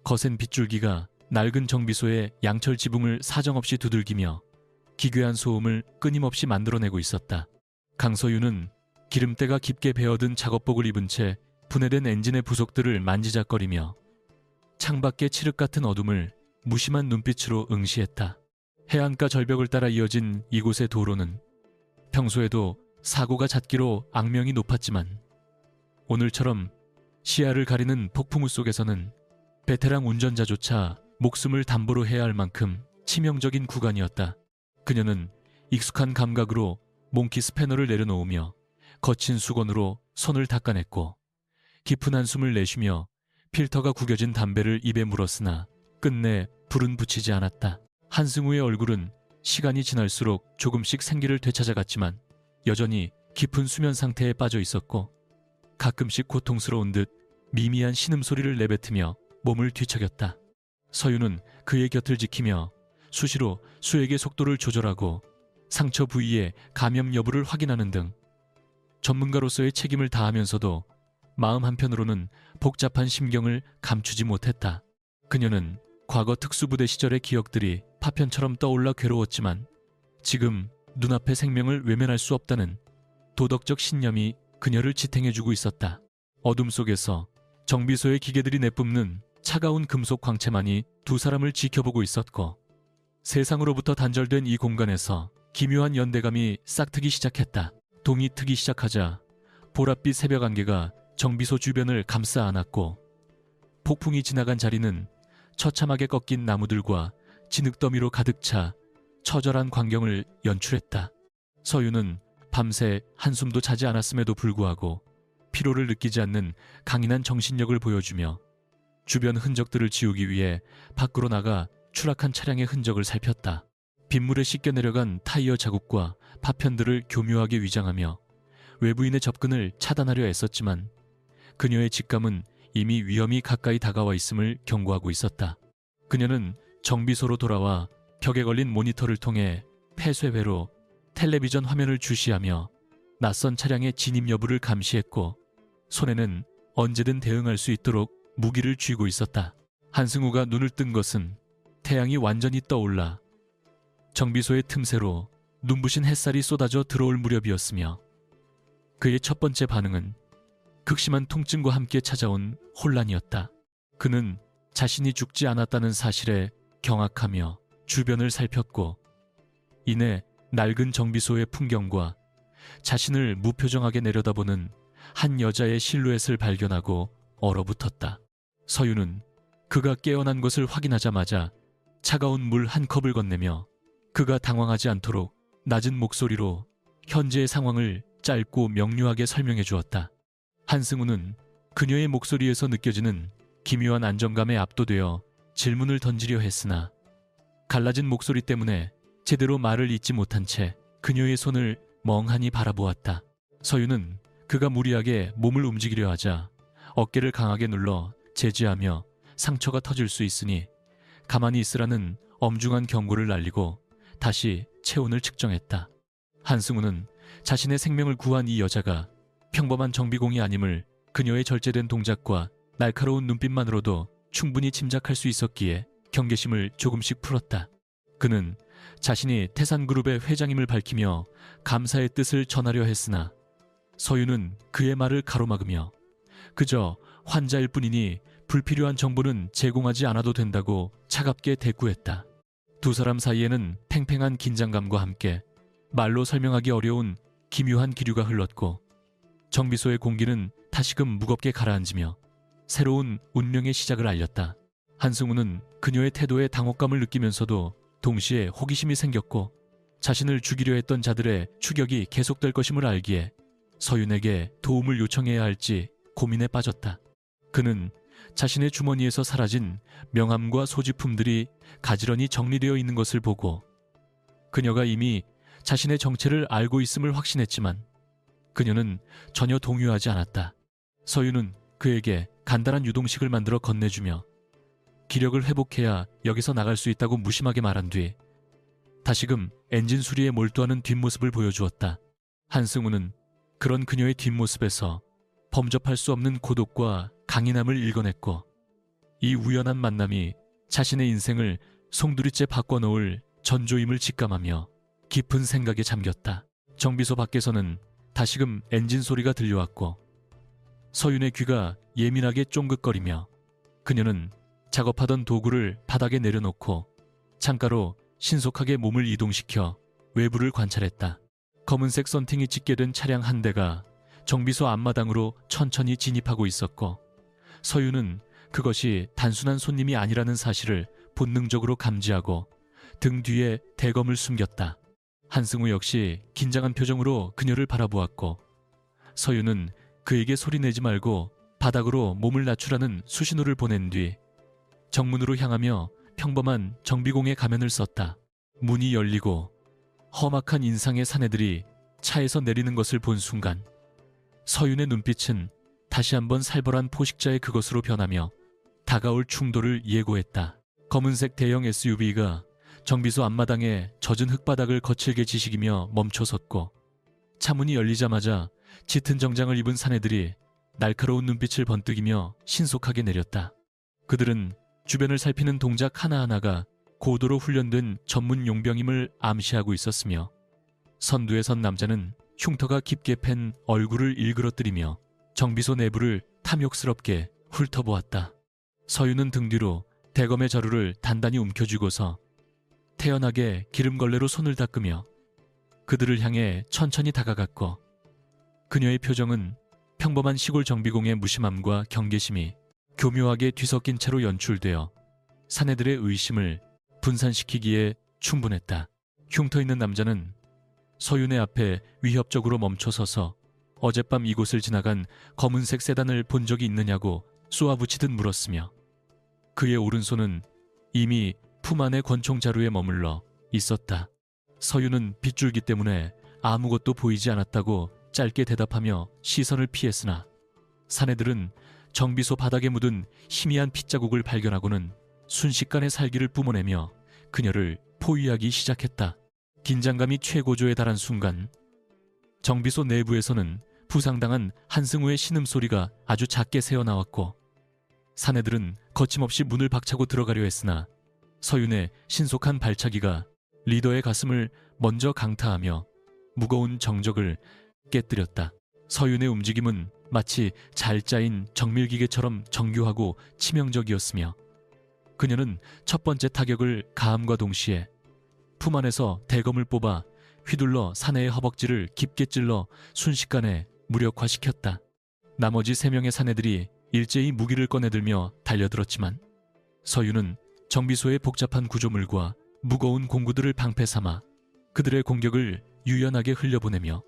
거센 빗줄기가 낡은 정비소의 양철 지붕을 사정없이 두들기며 기괴한 소음을 끊임없이 만들어내고 있었다. 강서윤은 기름때가 깊게 배어든 작업복을 입은 채 분해된 엔진의 부속들을 만지작거리며 창밖의 칠흑 같은 어둠을 무심한 눈빛으로 응시했다. 해안가 절벽을 따라 이어진 이곳의 도로는 평소에도 사고가 잦기로 악명이 높았지만 오늘처럼 시야를 가리는 폭풍우 속에서는 베테랑 운전자조차 목숨을 담보로 해야 할 만큼 치명적인 구간이었다. 그녀는 익숙한 감각으로 몽키 스패너를 내려놓으며 거친 수건으로 손을 닦아냈고 깊은 한숨을 내쉬며 필터가 구겨진 담배를 입에 물었으나 끝내 불은 붙이지 않았다. 한승우의 얼굴은 시간이 지날수록 조금씩 생기를 되찾아갔지만 여전히 깊은 수면 상태에 빠져 있었고 가끔씩 고통스러운 듯 미미한 신음소리를 내뱉으며 몸을 뒤척였다. 서윤은 그의 곁을 지키며 수시로 수액의 속도를 조절하고 상처 부위의 감염 여부를 확인하는 등 전문가로서의 책임을 다하면서도 마음 한편으로는 복잡한 심경을 감추지 못했다. 그녀는 과거 특수부대 시절의 기억들이 파편처럼 떠올라 괴로웠지만 지금 눈앞의 생명을 외면할 수 없다는 도덕적 신념이 그녀를 지탱해주고 있었다. 어둠 속에서 정비소의 기계들이 내뿜는 차가운 금속 광채만이 두 사람을 지켜보고 있었고 세상으로부터 단절된 이 공간에서 기묘한 연대감이 싹트기 시작했다. 동이 트기 시작하자 보랏빛 새벽 안개가 정비소 주변을 감싸 안았고 폭풍이 지나간 자리는 처참하게 꺾인 나무들과 진흙더미로 가득 차 처절한 광경을 연출했다. 서윤은 밤새 한숨도 자지 않았음에도 불구하고 피로를 느끼지 않는 강인한 정신력을 보여주며 주변 흔적들을 지우기 위해 밖으로 나가 추락한 차량의 흔적을 살폈다. 빗물에 씻겨 내려간 타이어 자국과 파편들을 교묘하게 위장하며 외부인의 접근을 차단하려 애썼지만 그녀의 직감은 이미 위험이 가까이 다가와 있음을 경고하고 있었다. 그녀는 정비소로 돌아와 벽에 걸린 모니터를 통해 폐쇄회로 텔레비전 화면을 주시하며 낯선 차량의 진입 여부를 감시했고 손에는 언제든 대응할 수 있도록 무기를 쥐고 있었다. 한승우가 눈을 뜬 것은 태양이 완전히 떠올라 정비소의 틈새로 눈부신 햇살이 쏟아져 들어올 무렵이었으며 그의 첫 번째 반응은 극심한 통증과 함께 찾아온 혼란이었다. 그는 자신이 죽지 않았다는 사실에 경악하며 주변을 살폈고 이내 낡은 정비소의 풍경과 자신을 무표정하게 내려다보는 한 여자의 실루엣을 발견하고 얼어붙었다. 서윤은 그가 깨어난 것을 확인하자마자 차가운 물 한 컵을 건네며 그가 당황하지 않도록 낮은 목소리로 현재의 상황을 짧고 명료하게 설명해 주었다. 한승우는 그녀의 목소리에서 느껴지는 기묘한 안정감에 압도되어 질문을 던지려 했으나 갈라진 목소리 때문에 제대로 말을 잇지 못한 채 그녀의 손을 멍하니 바라보았다. 서윤은 그가 무리하게 몸을 움직이려 하자 어깨를 강하게 눌러 제지하며 상처가 터질 수 있으니 가만히 있으라는 엄중한 경고를 날리고 다시 체온을 측정했다. 한승우는 자신의 생명을 구한 이 여자가 평범한 정비공이 아님을 그녀의 절제된 동작과 날카로운 눈빛만으로도 충분히 짐작할 수 있었기에 경계심을 조금씩 풀었다. 그는 자신이 태산그룹의 회장임을 밝히며 감사의 뜻을 전하려 했으나 서윤은 그의 말을 가로막으며 그저 환자일 뿐이니 불필요한 정보는 제공하지 않아도 된다고 차갑게 대꾸했다. 두 사람 사이에는 팽팽한 긴장감과 함께 말로 설명하기 어려운 기묘한 기류가 흘렀고 정비소의 공기는 다시금 무겁게 가라앉으며 새로운 운명의 시작을 알렸다. 한승우는 그녀의 태도에 당혹감을 느끼면서도 동시에 호기심이 생겼고 자신을 죽이려 했던 자들의 추격이 계속될 것임을 알기에 서윤에게 도움을 요청해야 할지 고민에 빠졌다. 그는 자신의 주머니에서 사라진 명함과 소지품들이 가지런히 정리되어 있는 것을 보고 그녀가 이미 자신의 정체를 알고 있음을 확신했지만 그녀는 전혀 동요하지 않았다. 서윤은 그에게 간단한 유동식을 만들어 건네주며 기력을 회복해야 여기서 나갈 수 있다고 무심하게 말한 뒤 다시금 엔진 수리에 몰두하는 뒷모습을 보여주었다. 한승우는 그런 그녀의 뒷모습에서 범접할 수 없는 고독과 강인함을 읽어냈고 이 우연한 만남이 자신의 인생을 송두리째 바꿔놓을 전조임을 직감하며 깊은 생각에 잠겼다. 정비소 밖에서는 다시금 엔진 소리가 들려왔고 서윤의 귀가 예민하게 쫑긋거리며 그녀는 작업하던 도구를 바닥에 내려놓고 창가로 신속하게 몸을 이동시켜 외부를 관찰했다. 검은색 썬팅이 짙게 된 차량 한 대가 정비소 앞마당으로 천천히 진입하고 있었고 서윤은 그것이 단순한 손님이 아니라는 사실을 본능적으로 감지하고 등 뒤에 대검을 숨겼다. 한승우 역시 긴장한 표정으로 그녀를 바라보았고 서윤은 그에게 소리내지 말고 바닥으로 몸을 낮추라는 수신호를 보낸 뒤 정문으로 향하며 평범한 정비공의 가면을 썼다. 문이 열리고 험악한 인상의 사내들이 차에서 내리는 것을 본 순간 서윤의 눈빛은 다시 한번 살벌한 포식자의 그것으로 변하며 다가올 충돌을 예고했다. 검은색 대형 SUV가 정비소 앞마당에 젖은 흙바닥을 거칠게 지식이며 멈춰섰고 차문이 열리자마자 짙은 정장을 입은 사내들이 날카로운 눈빛을 번뜩이며 신속하게 내렸다. 그들은 주변을 살피는 동작 하나하나가 고도로 훈련된 전문 용병임을 암시하고 있었으며 선두에 선 남자는 흉터가 깊게 팬 얼굴을 일그러뜨리며 정비소 내부를 탐욕스럽게 훑어보았다. 서윤은 등 뒤로 대검의 자루를 단단히 움켜쥐고서 태연하게 기름걸레로 손을 닦으며 그들을 향해 천천히 다가갔고 그녀의 표정은 평범한 시골 정비공의 무심함과 경계심이 교묘하게 뒤섞인 채로 연출되어 사내들의 의심을 분산시키기에 충분했다. 흉터 있는 남자는 서윤의 앞에 위협적으로 멈춰서서 어젯밤 이곳을 지나간 검은색 세단을 본 적이 있느냐고 쏘아붙이듯 물었으며 그의 오른손은 이미 품 안의 권총 자루에 머물러 있었다. 서윤은 빗줄기 때문에 아무것도 보이지 않았다고 짧게 대답하며 시선을 피했으나 사내들은 정비소 바닥에 묻은 희미한 핏자국을 발견하고는 순식간에 살기를 뿜어내며 그녀를 포위하기 시작했다. 긴장감이 최고조에 달한 순간 정비소 내부에서는 부상당한 한승우의 신음소리가 아주 작게 새어나왔고 사내들은 거침없이 문을 박차고 들어가려 했으나 서윤의 신속한 발차기가 리더의 가슴을 먼저 강타하며 무거운 정적을 깨뜨렸다. 서윤의 움직임은 마치 잘 짜인 정밀기계처럼 정교하고 치명적이었으며 그녀는 첫 번째 타격을 가함과 동시에 품 안에서 대검을 뽑아 휘둘러 사내의 허벅지를 깊게 찔러 순식간에 무력화시켰다. 나머지 3명의 사내들이 일제히 무기를 꺼내들며 달려들었지만 서윤은 정비소의 복잡한 구조물과 무거운 공구들을 방패 삼아 그들의 공격을 유연하게 흘려보내며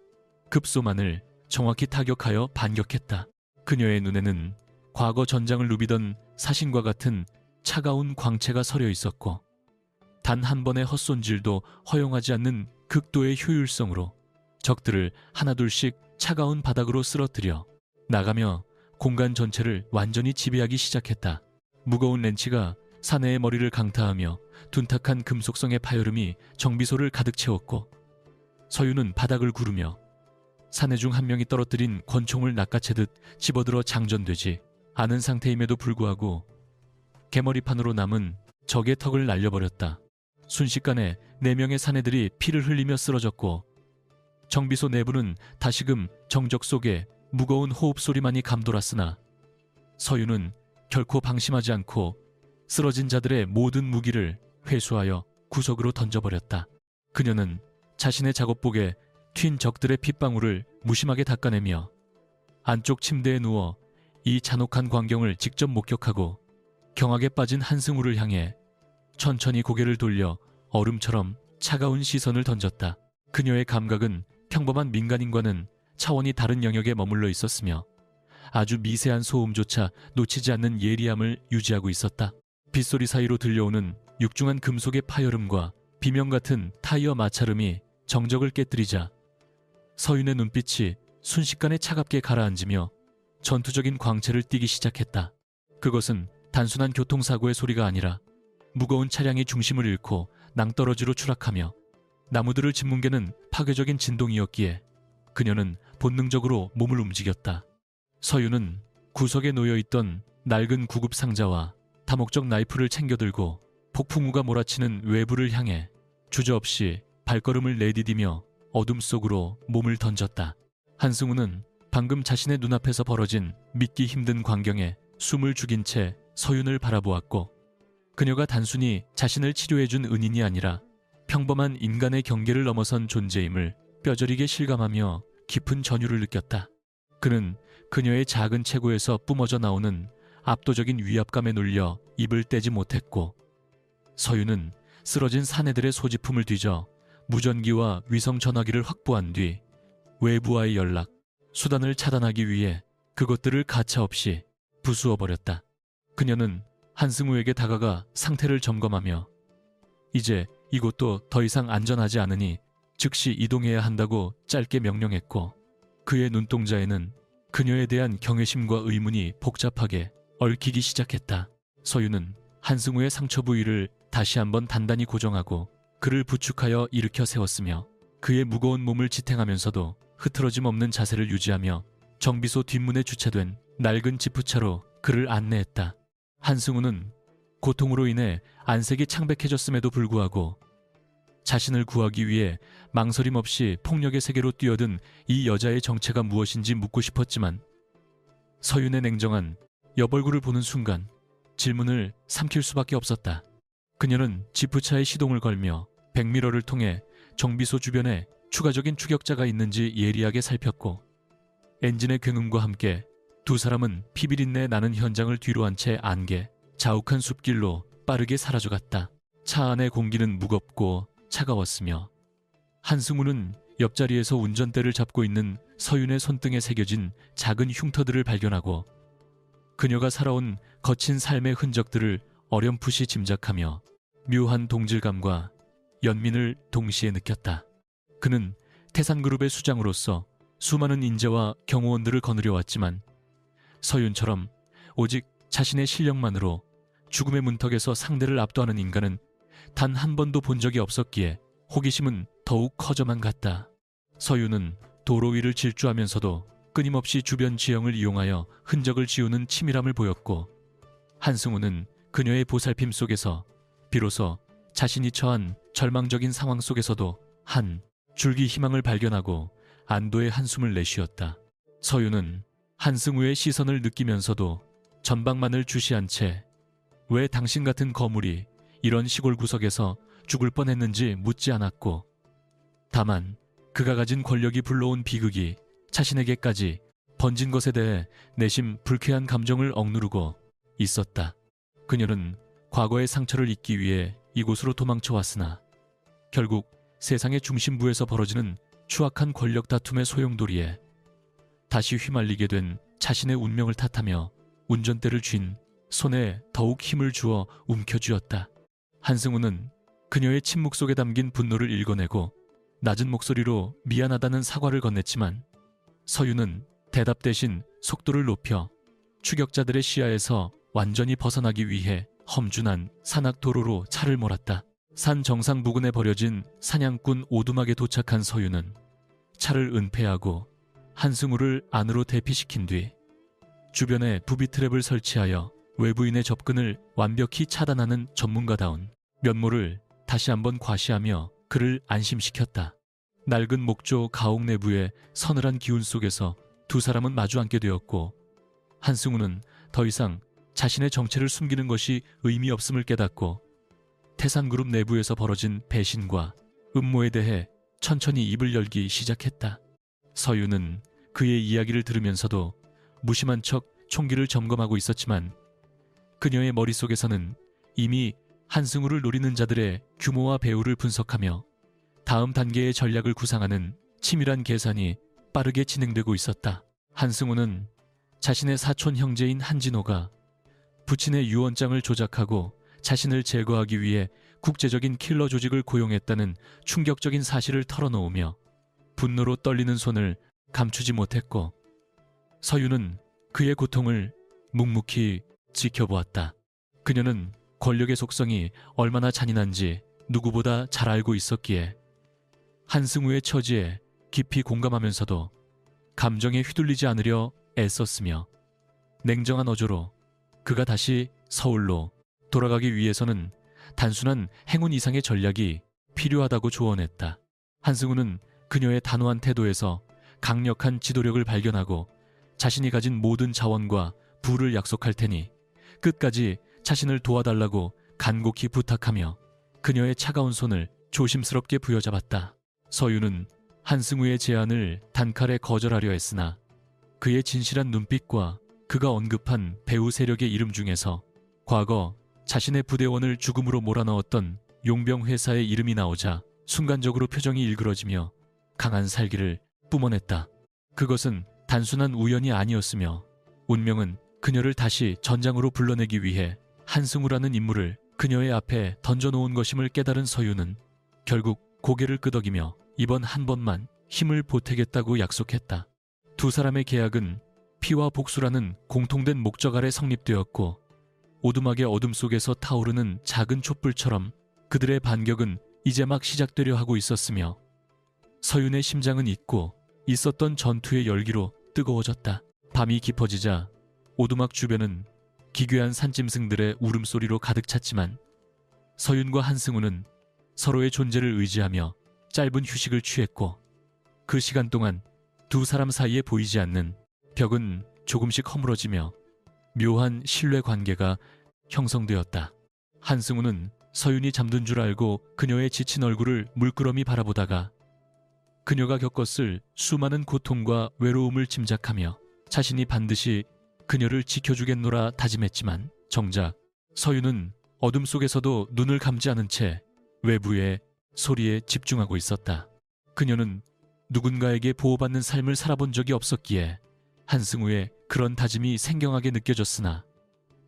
급소만을 정확히 타격하여 반격했다. 그녀의 눈에는 과거 전장을 누비던 사신과 같은 차가운 광채가 서려 있었고 단 한 번의 헛손질도 허용하지 않는 극도의 효율성으로 적들을 하나둘씩 차가운 바닥으로 쓰러뜨려 나가며 공간 전체를 완전히 지배하기 시작했다. 무거운 렌치가 사내의 머리를 강타하며 둔탁한 금속성의 파열음이 정비소를 가득 채웠고 서윤은 바닥을 구르며 사내 중 한 명이 떨어뜨린 권총을 낚아채듯 집어들어 장전되지 않은 상태임에도 불구하고 개머리판으로 남은 적의 턱을 날려버렸다. 순식간에 4명의 사내들이 피를 흘리며 쓰러졌고 정비소 내부는 다시금 정적 속에 무거운 호흡 소리만이 감돌았으나 서윤은 결코 방심하지 않고 쓰러진 자들의 모든 무기를 회수하여 구석으로 던져버렸다. 그녀는 자신의 작업복에 튄 적들의 핏방울을 무심하게 닦아내며 안쪽 침대에 누워 이 잔혹한 광경을 직접 목격하고 경악에 빠진 한승우를 향해 천천히 고개를 돌려 얼음처럼 차가운 시선을 던졌다. 그녀의 감각은 평범한 민간인과는 차원이 다른 영역에 머물러 있었으며 아주 미세한 소음조차 놓치지 않는 예리함을 유지하고 있었다. 빗소리 사이로 들려오는 육중한 금속의 파열음과 비명 같은 타이어 마찰음이 정적을 깨뜨리자 서윤의 눈빛이 순식간에 차갑게 가라앉으며 전투적인 광채를 띠기 시작했다. 그것은 단순한 교통사고의 소리가 아니라 무거운 차량이 중심을 잃고 낭떠러지로 추락하며 나무들을 짓뭉개는 파괴적인 진동이었기에 그녀는 본능적으로 몸을 움직였다. 서윤은 구석에 놓여있던 낡은 구급 상자와 다목적 나이프를 챙겨들고 폭풍우가 몰아치는 외부를 향해 주저없이 발걸음을 내디디며 어둠 속으로 몸을 던졌다. 한승우는 방금 자신의 눈앞에서 벌어진 믿기 힘든 광경에 숨을 죽인 채 서윤을 바라보았고, 그녀가 단순히 자신을 치료해준 은인이 아니라 평범한 인간의 경계를 넘어선 존재임을 뼈저리게 실감하며 깊은 전율을 느꼈다. 그는 그녀의 작은 체구에서 뿜어져 나오는 압도적인 위압감에 눌려 입을 떼지 못했고, 서윤은 쓰러진 사내들의 소지품을 뒤져 무전기와 위성 전화기를 확보한 뒤 외부와의 연락, 수단을 차단하기 위해 그것들을 가차없이 부수어버렸다. 그녀는 한승우에게 다가가 상태를 점검하며 이제 이곳도 더 이상 안전하지 않으니 즉시 이동해야 한다고 짧게 명령했고, 그의 눈동자에는 그녀에 대한 경외심과 의문이 복잡하게 얽히기 시작했다. 서윤은 한승우의 상처 부위를 다시 한번 단단히 고정하고 그를 부축하여 일으켜 세웠으며, 그의 무거운 몸을 지탱하면서도 흐트러짐 없는 자세를 유지하며 정비소 뒷문에 주차된 낡은 지프차로 그를 안내했다. 한승우는 고통으로 인해 안색이 창백해졌음에도 불구하고 자신을 구하기 위해 망설임 없이 폭력의 세계로 뛰어든 이 여자의 정체가 무엇인지 묻고 싶었지만, 서윤의 냉정한 옆얼굴을 보는 순간 질문을 삼킬 수밖에 없었다. 그녀는 지프차에 시동을 걸며 백미러를 통해 정비소 주변에 추가적인 추격자가 있는지 예리하게 살폈고, 엔진의 굉음과 함께 두 사람은 피비린내 나는 현장을 뒤로 한 채 안개 자욱한 숲길로 빠르게 사라져갔다. 차 안의 공기는 무겁고 차가웠으며, 한승우는 옆자리에서 운전대를 잡고 있는 서윤의 손등에 새겨진 작은 흉터들을 발견하고 그녀가 살아온 거친 삶의 흔적들을 어렴풋이 짐작하며 묘한 동질감과 연민을 동시에 느꼈다. 그는 태산그룹의 수장으로서 수많은 인재와 경호원들을 거느려왔지만 서윤처럼 오직 자신의 실력만으로 죽음의 문턱에서 상대를 압도하는 인간은 단 한 번도 본 적이 없었기에 호기심은 더욱 커져만 갔다. 서윤은 도로 위를 질주하면서도 끊임없이 주변 지형을 이용하여 흔적을 지우는 치밀함을 보였고, 한승우는 그녀의 보살핌 속에서 비로소 자신이 처한 절망적인 상황 속에서도 한 줄기 희망을 발견하고 안도의 한숨을 내쉬었다. 서윤은 한승우의 시선을 느끼면서도 전방만을 주시한 채 왜 당신 같은 거물이 이런 시골 구석에서 죽을 뻔했는지 묻지 않았고, 다만 그가 가진 권력이 불러온 비극이 자신에게까지 번진 것에 대해 내심 불쾌한 감정을 억누르고 있었다. 그녀는 과거의 상처를 잊기 위해 이곳으로 도망쳐 왔으나 결국 세상의 중심부에서 벌어지는 추악한 권력 다툼의 소용돌이에 다시 휘말리게 된 자신의 운명을 탓하며 운전대를 쥔 손에 더욱 힘을 주어 움켜쥐었다. 한승우는 그녀의 침묵 속에 담긴 분노를 읽어내고 낮은 목소리로 미안하다는 사과를 건넸지만, 서윤은 대답 대신 속도를 높여 추격자들의 시야에서 완전히 벗어나기 위해 험준한 산악도로로 차를 몰았다. 산 정상 부근에 버려진 사냥꾼 오두막에 도착한 서윤은 차를 은폐하고 한승우를 안으로 대피시킨 뒤 주변에 부비 트랩을 설치하여 외부인의 접근을 완벽히 차단하는 전문가다운 면모를 다시 한번 과시하며 그를 안심시켰다. 낡은 목조 가옥 내부의 서늘한 기운 속에서 두 사람은 마주 앉게 되었고, 한승우는 더 이상 자신의 정체를 숨기는 것이 의미 없음을 깨닫고 태산그룹 내부에서 벌어진 배신과 음모에 대해 천천히 입을 열기 시작했다. 서윤은 그의 이야기를 들으면서도 무심한 척 총기를 점검하고 있었지만, 그녀의 머릿속에서는 이미 한승우를 노리는 자들의 규모와 배후를 분석하며 다음 단계의 전략을 구상하는 치밀한 계산이 빠르게 진행되고 있었다. 한승우는 자신의 사촌 형제인 한진호가 부친의 유언장을 조작하고 자신을 제거하기 위해 국제적인 킬러 조직을 고용했다는 충격적인 사실을 털어놓으며 분노로 떨리는 손을 감추지 못했고, 서윤은 그의 고통을 묵묵히 지켜보았다. 그녀는 권력의 속성이 얼마나 잔인한지 누구보다 잘 알고 있었기에 한승우의 처지에 깊이 공감하면서도 감정에 휘둘리지 않으려 애썼으며, 냉정한 어조로 그가 다시 서울로 돌아가기 위해서는 단순한 행운 이상의 전략이 필요하다고 조언했다. 한승우는 그녀의 단호한 태도에서 강력한 지도력을 발견하고 자신이 가진 모든 자원과 부를 약속할 테니 끝까지 자신을 도와달라고 간곡히 부탁하며 그녀의 차가운 손을 조심스럽게 부여잡았다. 서유는 한승우의 제안을 단칼에 거절하려 했으나 그의 진실한 눈빛과 그가 언급한 배우 세력의 이름 중에서 과거 자신의 부대원을 죽음으로 몰아넣었던 용병 회사의 이름이 나오자 순간적으로 표정이 일그러지며 강한 살기를 뿜어냈다. 그것은 단순한 우연이 아니었으며 운명은 그녀를 다시 전장으로 불러내기 위해 한승우라는 인물을 그녀의 앞에 던져놓은 것임을 깨달은 서유는 결국 고개를 끄덕이며 이번 한 번만 힘을 보태겠다고 약속했다. 두 사람의 계약은 피와 복수라는 공통된 목적 아래 성립되었고 오두막의 어둠 속에서 타오르는 작은 촛불처럼 그들의 반격은 이제 막 시작되려 하고 있었으며 서윤의 심장은 잊고 있었던 전투의 열기로 뜨거워졌다. 밤이 깊어지자 오두막 주변은 기괴한 산짐승들의 울음소리로 가득 찼지만 서윤과 한승우는 서로의 존재를 의지하며 짧은 휴식을 취했고 그 시간 동안 두 사람 사이에 보이지 않는 벽은 조금씩 허물어지며 묘한 신뢰 관계가 형성되었다. 한승우는 서윤이 잠든 줄 알고 그녀의 지친 얼굴을 물끄러미 바라보다가 그녀가 겪었을 수많은 고통과 외로움을 짐작하며 자신이 반드시 그녀를 지켜주겠노라 다짐했지만 정작 서윤은 어둠 속에서도 눈을 감지 않은 채 외부의 소리에 집중하고 있었다. 그녀는 누군가에게 보호받는 삶을 살아본 적이 없었기에 한승우의 그런 다짐이 생경하게 느껴졌으나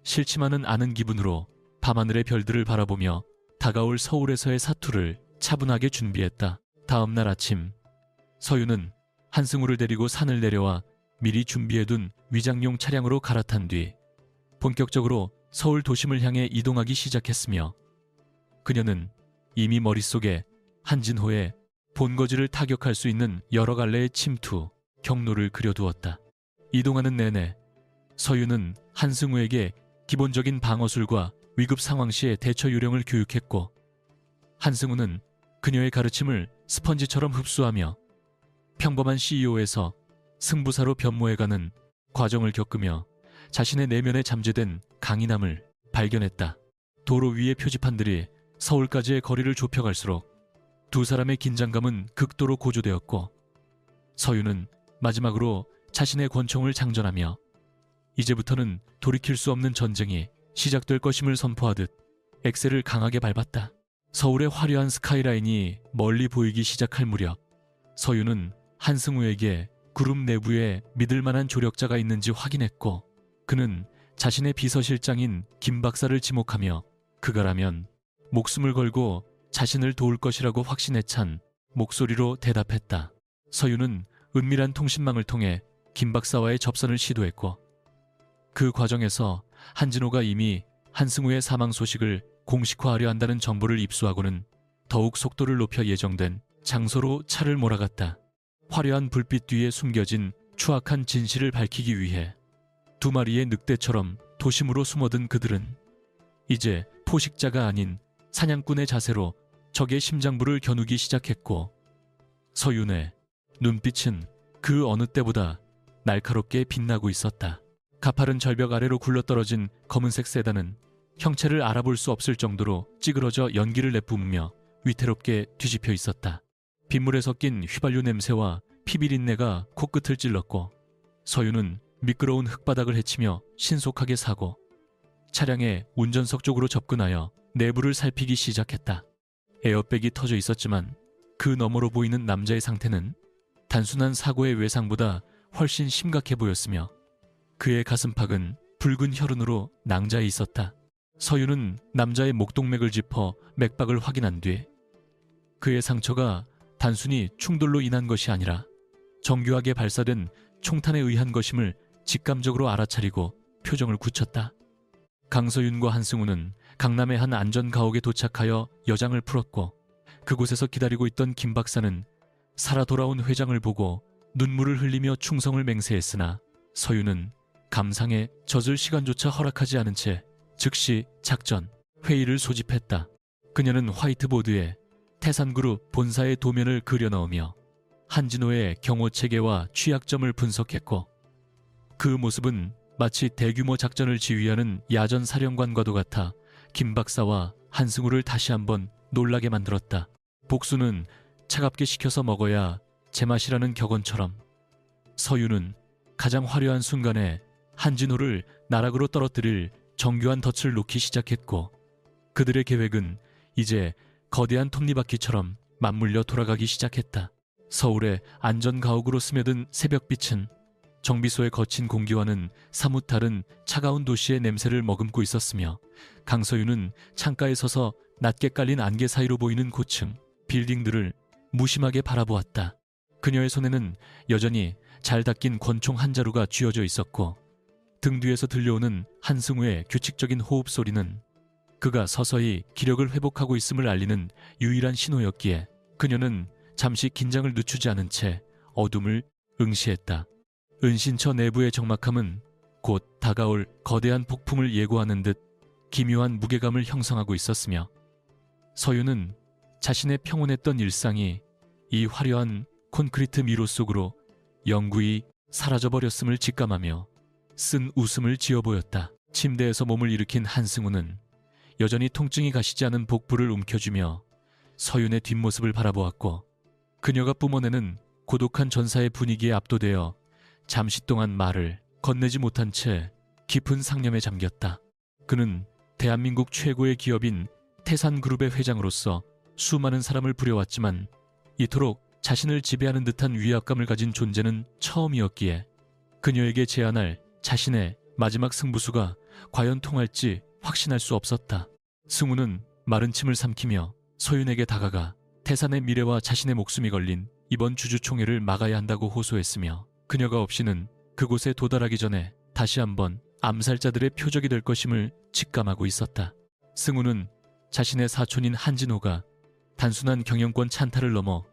싫지만은 않은 기분으로 밤하늘의 별들을 바라보며 다가올 서울에서의 사투를 차분하게 준비했다. 다음 날 아침 서윤은 한승우를 데리고 산을 내려와 미리 준비해둔 위장용 차량으로 갈아탄 뒤 본격적으로 서울 도심을 향해 이동하기 시작했으며 그녀는 이미 머릿속에 한진호의 본거지를 타격할 수 있는 여러 갈래의 침투, 경로를 그려두었다. 이동하는 내내 서윤은 한승우에게 기본적인 방어술과 위급 상황 시의 대처 요령을 교육했고 한승우는 그녀의 가르침을 스펀지처럼 흡수하며 평범한 CEO에서 승부사로 변모해가는 과정을 겪으며 자신의 내면에 잠재된 강인함을 발견했다. 도로 위의 표지판들이 서울까지의 거리를 좁혀갈수록 두 사람의 긴장감은 극도로 고조되었고 서윤은 마지막으로 자신의 권총을 장전하며 이제부터는 돌이킬 수 없는 전쟁이 시작될 것임을 선포하듯 엑셀을 강하게 밟았다. 서울의 화려한 스카이라인이 멀리 보이기 시작할 무렵 서윤은 한승우에게 그룹 내부에 믿을 만한 조력자가 있는지 확인했고 그는 자신의 비서실장인 김 박사를 지목하며 그가라면 목숨을 걸고 자신을 도울 것이라고 확신에 찬 목소리로 대답했다. 서윤은 은밀한 통신망을 통해 김 박사와의 접선을 시도했고 그 과정에서 한진호가 이미 한승우의 사망 소식을 공식화하려 한다는 정보를 입수하고는 더욱 속도를 높여 예정된 장소로 차를 몰아갔다. 화려한 불빛 뒤에 숨겨진 추악한 진실을 밝히기 위해 두 마리의 늑대처럼 도심으로 숨어든 그들은 이제 포식자가 아닌 사냥꾼의 자세로 적의 심장부를 겨누기 시작했고 서윤의 눈빛은 그 어느 때보다 날카롭게 빛나고 있었다. 가파른 절벽 아래로 굴러떨어진 검은색 세단은 형체를 알아볼 수 없을 정도로 찌그러져 연기를 내뿜으며 위태롭게 뒤집혀 있었다. 빗물에 섞인 휘발유 냄새와 피비린내가 코끝을 찔렀고 서윤은 미끄러운 흙바닥을 헤치며 신속하게 사고 차량의 운전석 쪽으로 접근하여 내부를 살피기 시작했다. 에어백이 터져 있었지만 그 너머로 보이는 남자의 상태는 단순한 사고의 외상보다 훨씬 심각해 보였으며 그의 가슴팍은 붉은 혈흔으로 낭자해 있었다. 서윤은 남자의 목동맥을 짚어 맥박을 확인한 뒤 그의 상처가 단순히 충돌로 인한 것이 아니라 정교하게 발사된 총탄에 의한 것임을 직감적으로 알아차리고 표정을 굳혔다. 강서윤과 한승우는 강남의 한 안전가옥에 도착하여 여장을 풀었고 그곳에서 기다리고 있던 김 박사는 살아 돌아온 회장을 보고 눈물을 흘리며 충성을 맹세했으나 서윤은 감상에 젖을 시간조차 허락하지 않은 채 즉시 작전 회의를 소집했다. 그녀는 화이트보드에 태산그룹 본사의 도면을 그려넣으며 한진호의 경호체계와 취약점을 분석했고, 그 모습은 마치 대규모 작전을 지휘하는 야전 사령관과도 같아 김 박사와 한승우를 다시 한번 놀라게 만들었다. 복수는 차갑게 식혀서 먹어야 제맛이라는 격언처럼 서유는 가장 화려한 순간에 한진호를 나락으로 떨어뜨릴 정교한 덫을 놓기 시작했고, 그들의 계획은 이제 거대한 톱니바퀴처럼 맞물려 돌아가기 시작했다. 서울의 안전가옥으로 스며든 새벽빛은 정비소의 거친 공기와는 사뭇 다른 차가운 도시의 냄새를 머금고 있었으며, 강서윤은 창가에 서서 낮게 깔린 안개 사이로 보이는 고층 빌딩들을 무심하게 바라보았다. 그녀의 손에는 여전히 잘 닦인 권총 한 자루가 쥐어져 있었고, 등 뒤에서 들려오는 한승우의 규칙적인 호흡 소리는 그가 서서히 기력을 회복하고 있음을 알리는 유일한 신호였기에 그녀는 잠시 긴장을 늦추지 않은 채 어둠을 응시했다. 은신처 내부의 적막함은 곧 다가올 거대한 폭풍을 예고하는 듯 기묘한 무게감을 형성하고 있었으며, 서유는 자신의 평온했던 일상이 이 화려한 콘크리트 미로 속으로 영구히 사라져버렸음을 직감하며 쓴 웃음을 지어 보였다. 침대에서 몸을 일으킨 한승우는 여전히 통증이 가시지 않은 복부를 움켜쥐며 서윤의 뒷모습을 바라보았고, 그녀가 뿜어내는 고독한 전사의 분위기에 압도되어 잠시 동안 말을 건네지 못한 채 깊은 상념에 잠겼다. 그는 대한민국 최고의 기업인 태산그룹의 회장으로서 수많은 사람을 부려왔지만 이토록 자신을 지배하는 듯한 위압감을 가진 존재는 처음이었기에 그녀에게 제안할 자신의 마지막 승부수가 과연 통할지 확신할 수 없었다. 승우는 마른 침을 삼키며 서윤에게 다가가 태산의 미래와 자신의 목숨이 걸린 이번 주주총회를 막아야 한다고 호소했으며, 그녀가 없이는 그곳에 도달하기 전에 다시 한번 암살자들의 표적이 될 것임을 직감하고 있었다. 승우는 자신의 사촌인 한진호가 단순한 경영권 찬탈을 넘어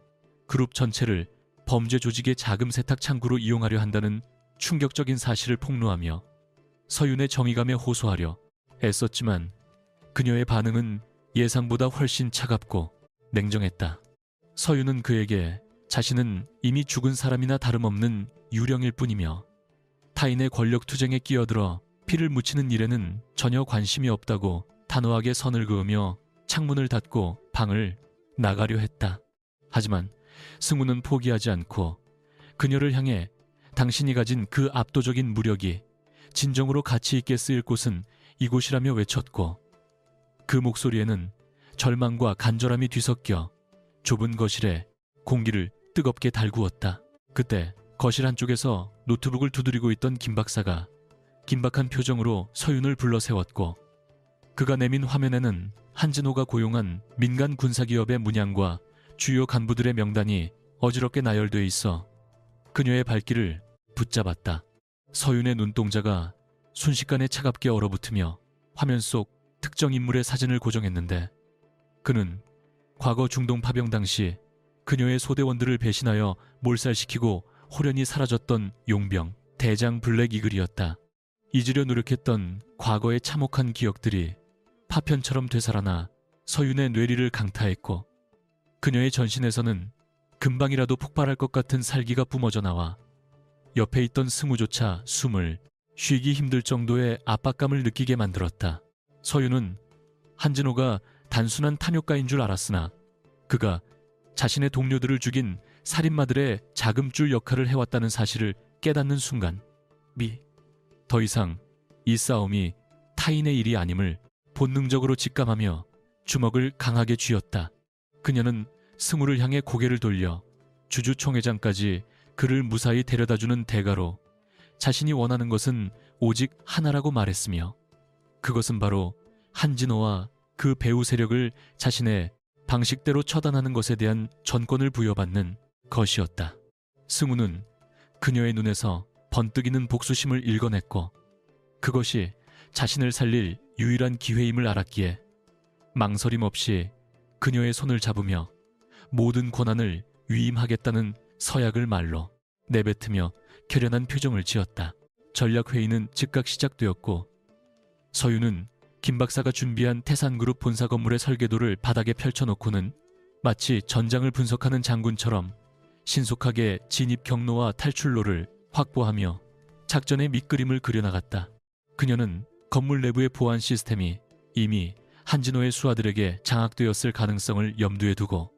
그룹 전체를 범죄 조직의 자금 세탁 창구로 이용하려 한다는 충격적인 사실을 폭로하며 서윤의 정의감에 호소하려 애썼지만 그녀의 반응은 예상보다 훨씬 차갑고 냉정했다. 서윤은 그에게 자신은 이미 죽은 사람이나 다름없는 유령일 뿐이며 타인의 권력 투쟁에 끼어들어 피를 묻히는 일에는 전혀 관심이 없다고 단호하게 선을 그으며 창문을 닫고 방을 나가려 했다. 하지만 승우는 포기하지 않고 그녀를 향해 당신이 가진 그 압도적인 무력이 진정으로 가치 있게 쓰일 곳은 이곳이라며 외쳤고, 그 목소리에는 절망과 간절함이 뒤섞여 좁은 거실에 공기를 뜨겁게 달구었다. 그때 거실 한쪽에서 노트북을 두드리고 있던 김 박사가 긴박한 표정으로 서윤을 불러 세웠고, 그가 내민 화면에는 한진호가 고용한 민간 군사기업의 문양과 주요 간부들의 명단이 어지럽게 나열돼 있어 그녀의 발길을 붙잡았다. 서윤의 눈동자가 순식간에 차갑게 얼어붙으며 화면 속 특정 인물의 사진을 고정했는데, 그는 과거 중동 파병 당시 그녀의 소대원들을 배신하여 몰살시키고 호련히 사라졌던 용병 대장 블랙 이글이었다. 잊으려 노력했던 과거의 참혹한 기억들이 파편처럼 되살아나 서윤의 뇌리를 강타했고, 그녀의 전신에서는 금방이라도 폭발할 것 같은 살기가 뿜어져 나와 옆에 있던 승우조차 숨을 쉬기 힘들 정도의 압박감을 느끼게 만들었다. 서윤은 한진호가 단순한 탐욕가인 줄 알았으나 그가 자신의 동료들을 죽인 살인마들의 자금줄 역할을 해왔다는 사실을 깨닫는 순간 더 이상 이 싸움이 타인의 일이 아님을 본능적으로 직감하며 주먹을 강하게 쥐었다. 그녀는 승우를 향해 고개를 돌려 주주총회장까지 그를 무사히 데려다주는 대가로 자신이 원하는 것은 오직 하나라고 말했으며, 그것은 바로 한진호와 그 배후 세력을 자신의 방식대로 처단하는 것에 대한 전권을 부여받는 것이었다. 승우는 그녀의 눈에서 번뜩이는 복수심을 읽어냈고, 그것이 자신을 살릴 유일한 기회임을 알았기에 망설임 없이 그녀의 손을 잡으며 모든 권한을 위임하겠다는 서약을 말로 내뱉으며 결연한 표정을 지었다. 전략회의는 즉각 시작되었고, 서윤은 김 박사가 준비한 태산그룹 본사 건물의 설계도를 바닥에 펼쳐놓고는 마치 전장을 분석하는 장군처럼 신속하게 진입 경로와 탈출로를 확보하며 작전의 밑그림을 그려나갔다. 그녀는 건물 내부의 보안 시스템이 이미 한진호의 수하들에게 장악되었을 가능성을 염두에 두고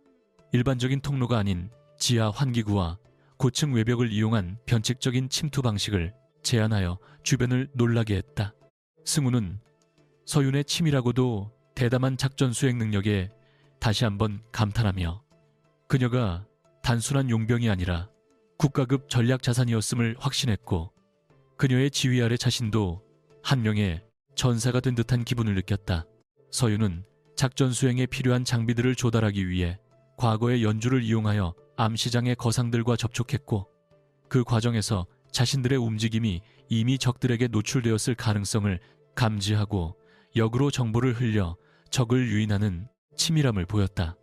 일반적인 통로가 아닌 지하 환기구와 고층 외벽을 이용한 변칙적인 침투 방식을 제안하여 주변을 놀라게 했다. 승우는 서윤의 치밀하고도 대담한 작전 수행 능력에 다시 한번 감탄하며 그녀가 단순한 용병이 아니라 국가급 전략 자산이었음을 확신했고 그녀의 지휘 아래 자신도 한 명의 전사가 된 듯한 기분을 느꼈다. 서윤은 작전 수행에 필요한 장비들을 조달하기 위해 과거의 연주를 이용하여 암시장의 거상들과 접촉했고 그 과정에서 자신들의 움직임이 이미 적들에게 노출되었을 가능성을 감지하고 역으로 정보를 흘려 적을 유인하는 치밀함을 보였다.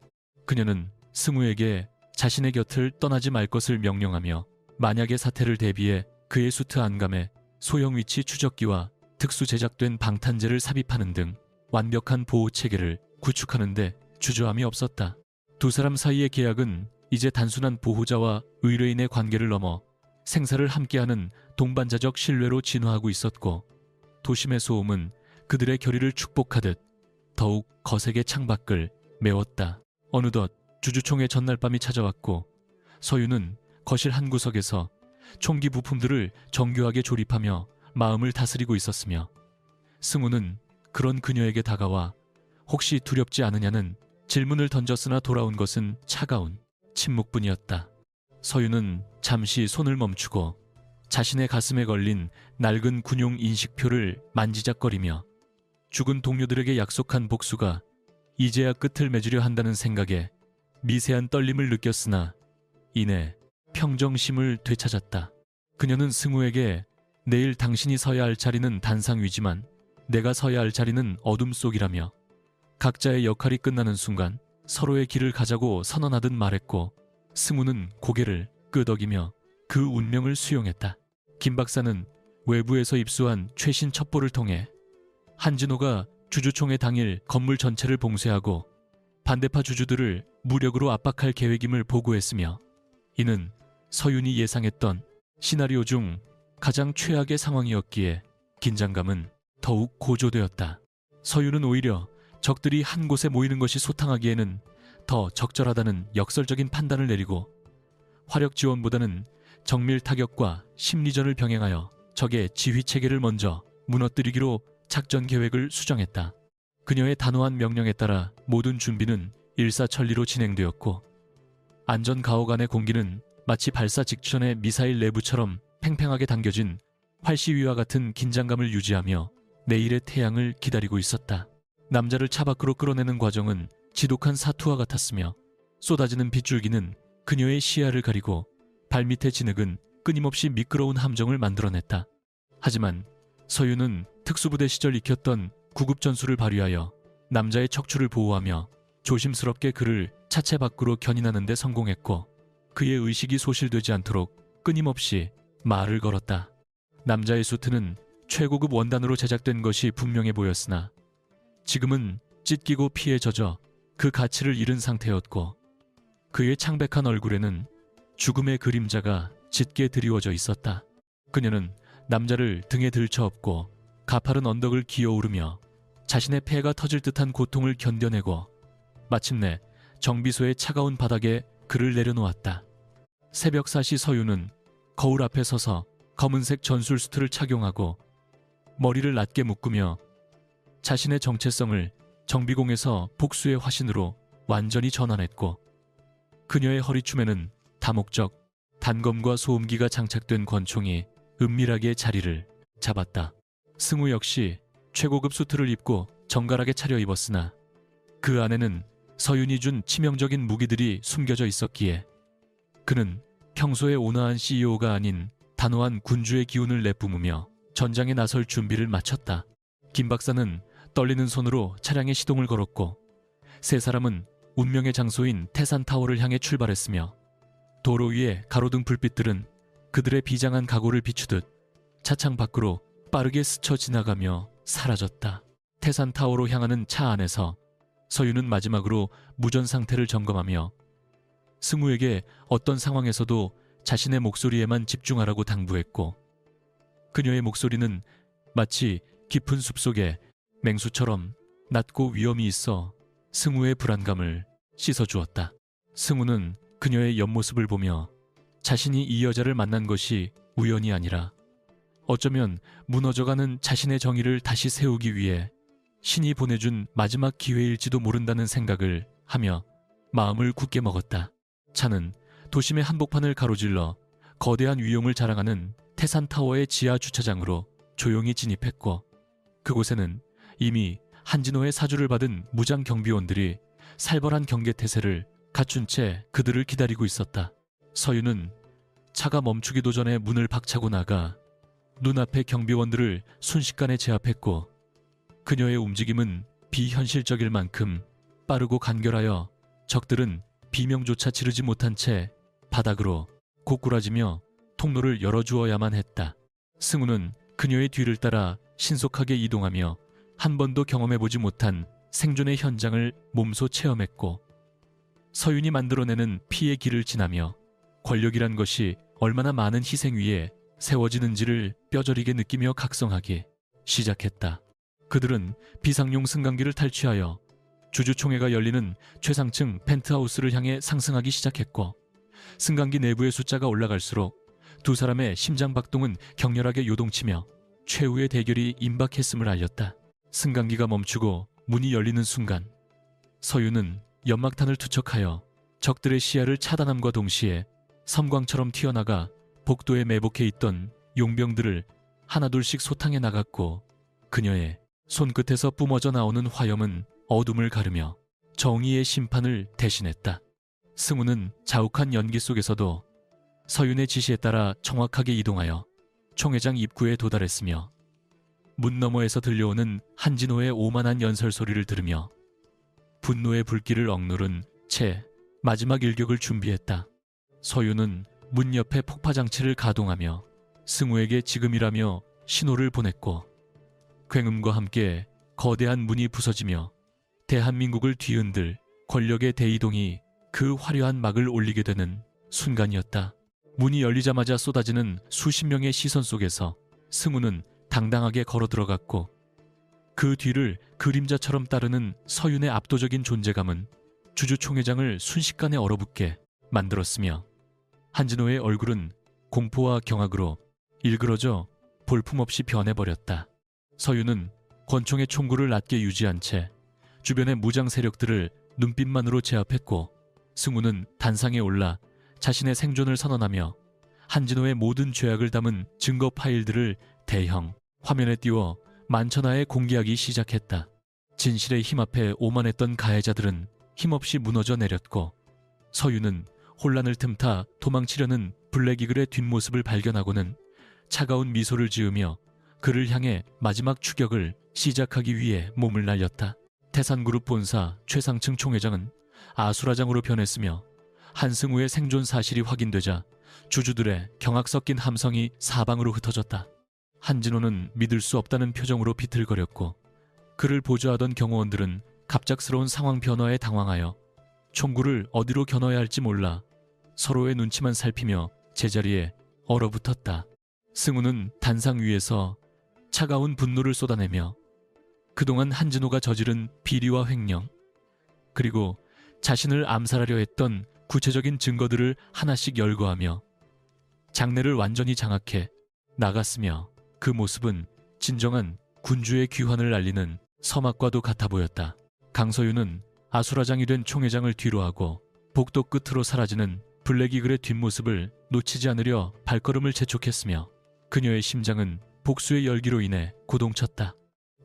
그녀는 승우에게 자신의 곁을 떠나지 말 것을 명령하며 만약의 사태를 대비해 그의 수트 안감에 소형 위치 추적기와 특수 제작된 방탄재를 삽입하는 등 완벽한 보호 체계를 구축하는 데 주저함이 없었다. 두 사람 사이의 계약은 이제 단순한 보호자와 의뢰인의 관계를 넘어 생사를 함께하는 동반자적 신뢰로 진화하고 있었고 도심의 소음은 그들의 결의를 축복하듯 더욱 거세게 창밖을 메웠다. 어느덧 주주총회 전날 밤이 찾아왔고 서윤은 거실 한 구석에서 총기 부품들을 정교하게 조립하며 마음을 다스리고 있었으며 승우는 그런 그녀에게 다가와 혹시 두렵지 않으냐는 질문을 던졌으나 돌아온 것은 차가운 침묵뿐이었다. 서윤은 잠시 손을 멈추고 자신의 가슴에 걸린 낡은 군용 인식표를 만지작거리며 죽은 동료들에게 약속한 복수가 이제야 끝을 맺으려 한다는 생각에 미세한 떨림을 느꼈으나 이내 평정심을 되찾았다. 그녀는 승우에게 내일 당신이 서야 할 자리는 단상 위지만 내가 서야 할 자리는 어둠 속이라며 각자의 역할이 끝나는 순간 서로의 길을 가자고 선언하듯 말했고 승우는 고개를 끄덕이며 그 운명을 수용했다. 김 박사는 외부에서 입수한 최신 첩보를 통해 한진호가 주주총회 당일 건물 전체를 봉쇄하고 반대파 주주들을 무력으로 압박할 계획임을 보고했으며 이는 서윤이 예상했던 시나리오 중 가장 최악의 상황이었기에 긴장감은 더욱 고조되었다. 서윤은 오히려 적들이 한 곳에 모이는 것이 소탕하기에는 더 적절하다는 역설적인 판단을 내리고 화력 지원보다는 정밀 타격과 심리전을 병행하여 적의 지휘 체계를 먼저 무너뜨리기로 작전 계획을 수정했다. 그녀의 단호한 명령에 따라 모든 준비는 일사천리로 진행되었고 안전 가옥 안의 공기는 마치 발사 직전의 미사일 내부처럼 팽팽하게 당겨진 활시위와 같은 긴장감을 유지하며 내일의 태양을 기다리고 있었다. 남자를 차 밖으로 끌어내는 과정은 지독한 사투와 같았으며 쏟아지는 빗줄기는 그녀의 시야를 가리고 발밑의 진흙은 끊임없이 미끄러운 함정을 만들어냈다. 하지만 서윤은 특수부대 시절 익혔던 구급 전술을 발휘하여 남자의 척추를 보호하며 조심스럽게 그를 차체 밖으로 견인하는 데 성공했고 그의 의식이 소실되지 않도록 끊임없이 말을 걸었다. 남자의 수트는 최고급 원단으로 제작된 것이 분명해 보였으나 지금은 찢기고 피에 젖어 그 가치를 잃은 상태였고 그의 창백한 얼굴에는 죽음의 그림자가 짙게 드리워져 있었다. 그녀는 남자를 등에 들쳐업고 가파른 언덕을 기어오르며 자신의 폐가 터질 듯한 고통을 견뎌내고 마침내 정비소의 차가운 바닥에 그를 내려놓았다. 새벽 4시 서윤은 거울 앞에 서서 검은색 전술 수트를 착용하고 머리를 낮게 묶으며 자신의 정체성을 정비공에서 복수의 화신으로 완전히 전환했고 그녀의 허리춤에는 다목적 단검과 소음기가 장착된 권총이 은밀하게 자리를 잡았다. 승우 역시 최고급 수트를 입고 정갈하게 차려입었으나 그 안에는 서윤이 준 치명적인 무기들이 숨겨져 있었기에 그는 평소의 온화한 CEO가 아닌 단호한 군주의 기운을 내뿜으며 전장에 나설 준비를 마쳤다. 김 박사는 떨리는 손으로 차량에 시동을 걸었고 세 사람은 운명의 장소인 태산타워를 향해 출발했으며 도로 위의 가로등 불빛들은 그들의 비장한 각오를 비추듯 차창 밖으로 빠르게 스쳐 지나가며 사라졌다. 태산타워로 향하는 차 안에서 서유는 마지막으로 무전 상태를 점검하며 승우에게 어떤 상황에서도 자신의 목소리에만 집중하라고 당부했고, 그녀의 목소리는 마치 깊은 숲속의 맹수처럼 낮고 위험이 있어 승우의 불안감을 씻어주었다. 승우는 그녀의 옆모습을 보며 자신이 이 여자를 만난 것이 우연이 아니라 어쩌면 무너져가는 자신의 정의를 다시 세우기 위해 신이 보내준 마지막 기회일지도 모른다는 생각을 하며 마음을 굳게 먹었다. 차는 도심의 한복판을 가로질러 거대한 위용을 자랑하는 태산타워의 지하 주차장으로 조용히 진입했고, 그곳에는 이미 한진호의 사주를 받은 무장 경비원들이 살벌한 경계태세를 갖춘 채 그들을 기다리고 있었다. 서유는 차가 멈추기도 전에 문을 박차고 나가 눈앞의 경비원들을 순식간에 제압했고, 그녀의 움직임은 비현실적일 만큼 빠르고 간결하여 적들은 비명조차 지르지 못한 채 바닥으로 고꾸라지며 통로를 열어주어야만 했다. 승우는 그녀의 뒤를 따라 신속하게 이동하며 한 번도 경험해보지 못한 생존의 현장을 몸소 체험했고, 서윤이 만들어내는 피의 길을 지나며 권력이란 것이 얼마나 많은 희생 위에 세워지는지를 뼈저리게 느끼며 각성하기 시작했다. 그들은 비상용 승강기를 탈취하여 주주총회가 열리는 최상층 펜트하우스를 향해 상승하기 시작했고, 승강기 내부의 숫자가 올라갈수록 두 사람의 심장 박동은 격렬하게 요동치며 최후의 대결이 임박했음을 알렸다. 승강기가 멈추고 문이 열리는 순간 서유는 연막탄을 투척하여 적들의 시야를 차단함과 동시에 섬광처럼 튀어나가 복도에 매복해 있던 용병들을 하나둘씩 소탕해 나갔고, 그녀의 손끝에서 뿜어져 나오는 화염은 어둠을 가르며 정의의 심판을 대신했다. 승우는 자욱한 연기 속에서도 서윤의 지시에 따라 정확하게 이동하여 총회장 입구에 도달했으며 문 너머에서 들려오는 한진호의 오만한 연설 소리를 들으며 분노의 불길을 억누른 채 마지막 일격을 준비했다. 서윤은 문 옆에 폭파장치를 가동하며 승우에게 지금이라며 신호를 보냈고, 굉음과 함께 거대한 문이 부서지며 대한민국을 뒤흔들 권력의 대이동이 그 화려한 막을 올리게 되는 순간이었다. 문이 열리자마자 쏟아지는 수십 명의 시선 속에서 승우는 당당하게 걸어 들어갔고, 그 뒤를 그림자처럼 따르는 서윤의 압도적인 존재감은 주주총회장을 순식간에 얼어붙게 만들었으며, 한진호의 얼굴은 공포와 경악으로 일그러져 볼품없이 변해버렸다. 서윤은 권총의 총구를 낮게 유지한 채 주변의 무장 세력들을 눈빛만으로 제압했고, 승우는 단상에 올라 자신의 생존을 선언하며 한진호의 모든 죄악을 담은 증거 파일들을 대형 화면에 띄워 만천하에 공개하기 시작했다. 진실의 힘 앞에 오만했던 가해자들은 힘없이 무너져 내렸고, 서윤은 혼란을 틈타 도망치려는 블랙이글의 뒷모습을 발견하고는 차가운 미소를 지으며 그를 향해 마지막 추격을 시작하기 위해 몸을 날렸다. 태산그룹 본사 최상층 총회장은 아수라장으로 변했으며 한승우의 생존 사실이 확인되자 주주들의 경악 섞인 함성이 사방으로 흩어졌다. 한진호는 믿을 수 없다는 표정으로 비틀거렸고, 그를 보좌하던 경호원들은 갑작스러운 상황 변화에 당황하여 총구를 어디로 겨눠야 할지 몰라 서로의 눈치만 살피며 제자리에 얼어붙었다. 승우는 단상 위에서 차가운 분노를 쏟아내며 그동안 한진호가 저지른 비리와 횡령, 그리고 자신을 암살하려 했던 구체적인 증거들을 하나씩 열거하며 장내를 완전히 장악해 나갔으며, 그 모습은 진정한 군주의 귀환을 알리는 서막과도 같아 보였다. 강서윤은 아수라장이 된 총회장을 뒤로하고 복도 끝으로 사라지는 블랙이글의 뒷모습을 놓치지 않으려 발걸음을 재촉했으며, 그녀의 심장은 복수의 열기로 인해 고동쳤다.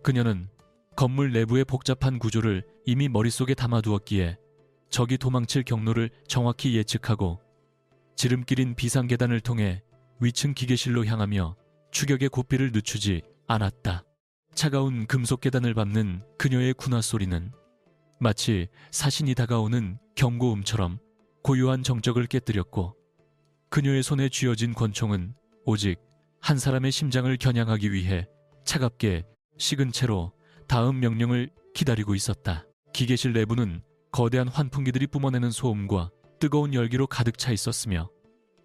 그녀는 건물 내부의 복잡한 구조를 이미 머릿속에 담아두었기에 적이 도망칠 경로를 정확히 예측하고 지름길인 비상계단을 통해 위층 기계실로 향하며 추격의 고삐를 늦추지 않았다. 차가운 금속 계단을 밟는 그녀의 군화 소리는 마치 사신이 다가오는 경고음처럼 고요한 정적을 깨뜨렸고, 그녀의 손에 쥐어진 권총은 오직 한 사람의 심장을 겨냥하기 위해 차갑게 식은 채로 다음 명령을 기다리고 있었다. 기계실 내부는 거대한 환풍기들이 뿜어내는 소음과 뜨거운 열기로 가득 차 있었으며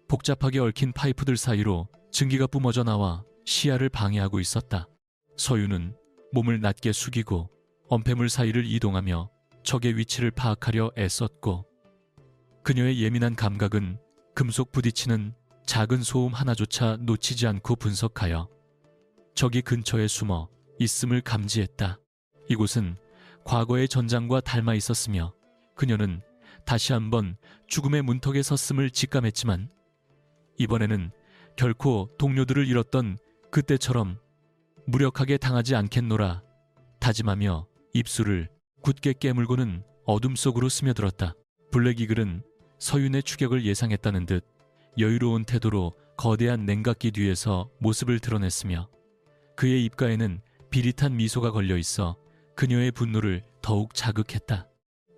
복잡하게 얽힌 파이프들 사이로 증기가 뿜어져 나와 시야를 방해하고 있었다. 서유는 몸을 낮게 숙이고 엄폐물 사이를 이동하며 적의 위치를 파악하려 애썼고, 그녀의 예민한 감각은 금속 부딪히는 작은 소음 하나조차 놓치지 않고 분석하여 적이 근처에 숨어 있음을 감지했다. 이곳은 과거의 전장과 닮아 있었으며 그녀는 다시 한번 죽음의 문턱에 섰음을 직감했지만, 이번에는 결코 동료들을 잃었던 그때처럼 무력하게 당하지 않겠노라 다짐하며 입술을 굳게 깨물고는 어둠 속으로 스며들었다. 블랙 이글은 서윤의 추격을 예상했다는 듯 여유로운 태도로 거대한 냉각기 뒤에서 모습을 드러냈으며 그의 입가에는 비릿한 미소가 걸려 있어 그녀의 분노를 더욱 자극했다.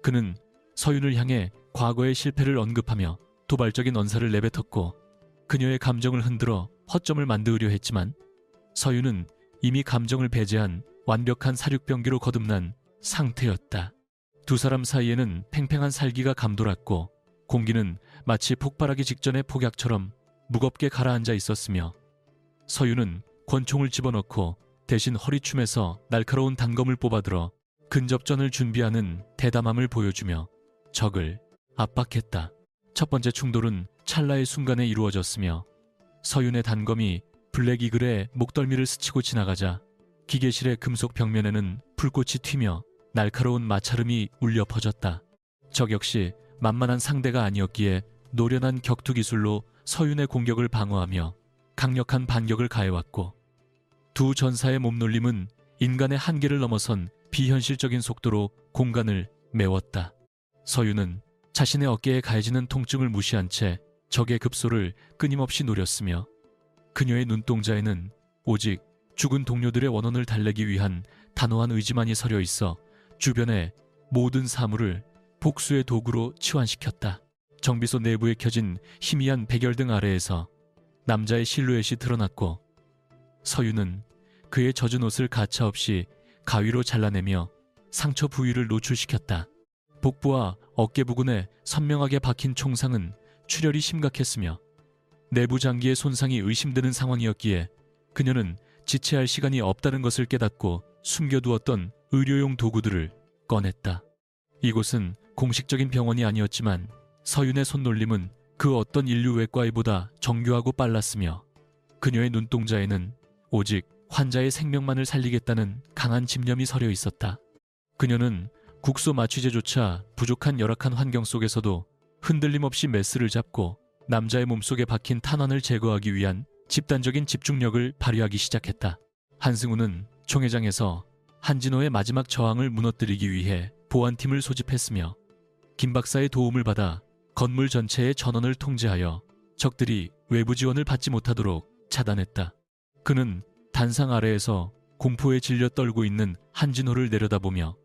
그는 서윤을 향해 과거의 실패를 언급하며 도발적인 언사를 내뱉었고 그녀의 감정을 흔들어 허점을 만들려 했지만, 서윤은 이미 감정을 배제한 완벽한 사륙병기로 거듭난 상태였다. 두 사람 사이에는 팽팽한 살기가 감돌았고 공기는 마치 폭발하기 직전의 폭약처럼 무겁게 가라앉아 있었으며, 서윤은 권총을 집어넣고 대신 허리춤에서 날카로운 단검을 뽑아들어 근접전을 준비하는 대담함을 보여주며 적을 압박했다. 첫 번째 충돌은 찰나의 순간에 이루어졌으며 서윤의 단검이 블랙 이글의 목덜미를 스치고 지나가자 기계실의 금속 벽면에는 불꽃이 튀며 날카로운 마찰음이 울려 퍼졌다. 적 역시 만만한 상대가 아니었기에 노련한 격투 기술로 서윤의 공격을 방어하며 강력한 반격을 가해왔고, 두 전사의 몸놀림은 인간의 한계를 넘어선 비현실적인 속도로 공간을 메웠다. 서윤은 자신의 어깨에 가해지는 통증을 무시한 채 적의 급소를 끊임없이 노렸으며 그녀의 눈동자에는 오직 죽은 동료들의 원혼을 달래기 위한 단호한 의지만이 서려 있어 주변의 모든 사물을 복수의 도구로 치환시켰다. 정비소 내부에 켜진 희미한 백열등 아래에서 남자의 실루엣이 드러났고 서윤은 그의 젖은 옷을 가차없이 가위로 잘라내며 상처 부위를 노출시켰다. 복부와 어깨 부근에 선명하게 박힌 총상은 출혈이 심각했으며 내부 장기의 손상이 의심되는 상황이었기에 그녀는 지체할 시간이 없다는 것을 깨닫고 숨겨두었던 의료용 도구들을 꺼냈다. 이곳은 공식적인 병원이 아니었지만 서윤의 손놀림은 그 어떤 인류 외과의보다 정교하고 빨랐으며 그녀의 눈동자에는 오직 환자의 생명만을 살리겠다는 강한 집념이 서려 있었다. 그녀는 국소 마취제조차 부족한 열악한 환경 속에서도 흔들림 없이 메스를 잡고 남자의 몸속에 박힌 탄환을 제거하기 위한 집단적인 집중력을 발휘하기 시작했다. 한승우는 총회장에서 한진호의 마지막 저항을 무너뜨리기 위해 보안팀을 소집했으며 김 박사의 도움을 받아 건물 전체의 전원을 통제하여 적들이 외부 지원을 받지 못하도록 차단했다. 그는 단상 아래에서 공포에 질려 떨고 있는 한진호를 내려다보며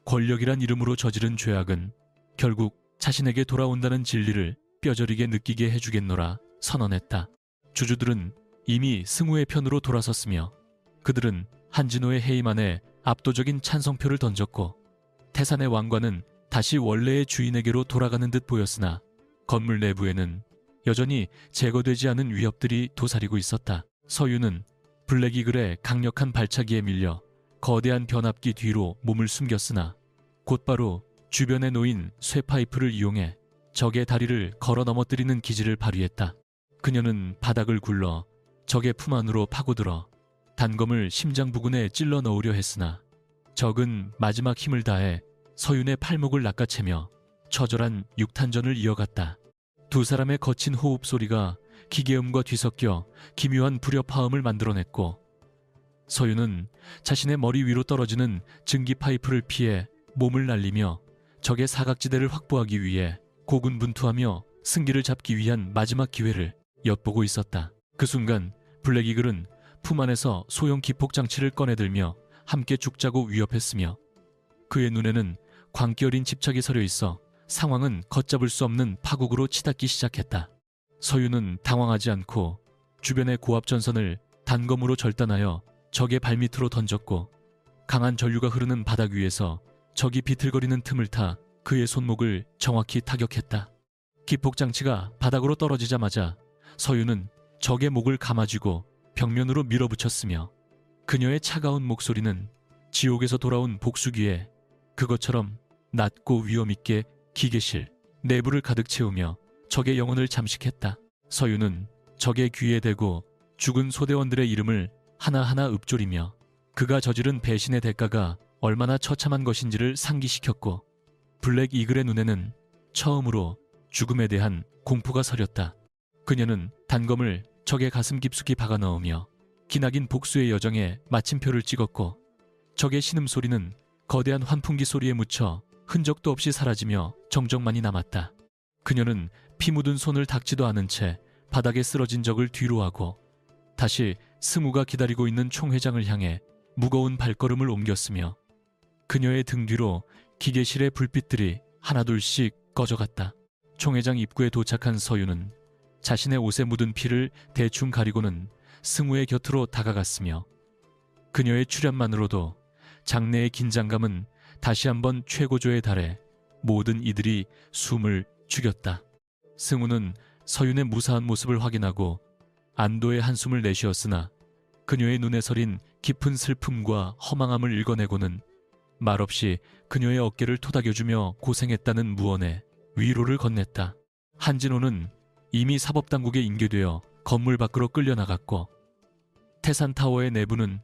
권력이란 이름으로 저지른 죄악은 결국 자신에게 돌아온다는 진리를 뼈저리게 느끼게 해주겠노라 선언했다. 주주들은 이미 승우의 편으로 돌아섰으며 그들은 한진호의 해임 안에 압도적인 찬성표를 던졌고 태산의 왕관은 다시 원래의 주인에게로 돌아가는 듯 보였으나 건물 내부에는 여전히 제거되지 않은 위협들이 도사리고 있었다. 서윤은 블랙 이글의 강력한 발차기에 밀려 거대한 변압기 뒤로 몸을 숨겼으나 곧바로 주변에 놓인 쇠파이프를 이용해 적의 다리를 걸어 넘어뜨리는 기질을 발휘했다. 그녀는 바닥을 굴러 적의 품 안으로 파고들어 단검을 심장 부근에 찔러 넣으려 했으나 적은 마지막 힘을 다해 서윤의 팔목을 낚아채며 처절한 육탄전을 이어갔다. 두 사람의 거친 호흡 소리가 기계음과 뒤섞여 기묘한 불협화음을 만들어냈고 서윤은 자신의 머리 위로 떨어지는 증기 파이프를 피해 몸을 날리며 적의 사각지대를 확보하기 위해 고군분투하며 승기를 잡기 위한 마지막 기회를 엿보고 있었다. 그 순간 블랙 이글은 품 안에서 소형 기폭 장치를 꺼내들며 함께 죽자고 위협했으며 그의 눈에는 광기 어린 집착이 서려 있어 상황은 걷잡을 수 없는 파국으로 치닫기 시작했다. 서윤은 당황하지 않고 주변의 고압 전선을 단검으로 절단하여 적의 발밑으로 던졌고 강한 전류가 흐르는 바닥 위에서 적이 비틀거리는 틈을 타 그의 손목을 정확히 타격했다. 기폭장치가 바닥으로 떨어지자마자 서윤은 적의 목을 감아쥐고 벽면으로 밀어붙였으며 그녀의 차가운 목소리는 지옥에서 돌아온 복수기에 그것처럼 낮고 위험있게 기계실 내부를 가득 채우며 적의 영혼을 잠식했다. 서윤은 적의 귀에 대고 죽은 소대원들의 이름을 하나하나 읊조리며 그가 저지른 배신의 대가가 얼마나 처참한 것인지를 상기시켰고 블랙 이글의 눈에는 처음으로 죽음에 대한 공포가 서렸다. 그녀는 단검을 적의 가슴 깊숙이 박아 넣으며 기나긴 복수의 여정에 마침표를 찍었고 적의 신음소리는 거대한 환풍기 소리에 묻혀 흔적도 없이 사라지며 정적만이 남았다. 그녀는 피 묻은 손을 닦지도 않은 채 바닥에 쓰러진 적을 뒤로하고 다시 승우가 기다리고 있는 총회장을 향해 무거운 발걸음을 옮겼으며 그녀의 등 뒤로 기계실의 불빛들이 하나둘씩 꺼져갔다. 총회장 입구에 도착한 서윤은 자신의 옷에 묻은 피를 대충 가리고는 승우의 곁으로 다가갔으며 그녀의 출현만으로도 장내의 긴장감은 다시 한번 최고조에 달해 모든 이들이 숨을 죽였다. 승우는 서윤의 무사한 모습을 확인하고 안도의 한숨을 내쉬었으나 그녀의 눈에 서린 깊은 슬픔과 허망함을 읽어내고는 말없이 그녀의 어깨를 토닥여주며 고생했다는 무언에 위로를 건넸다. 한진호는 이미 사법당국에 인계되어 건물 밖으로 끌려나갔고 태산타워의 내부는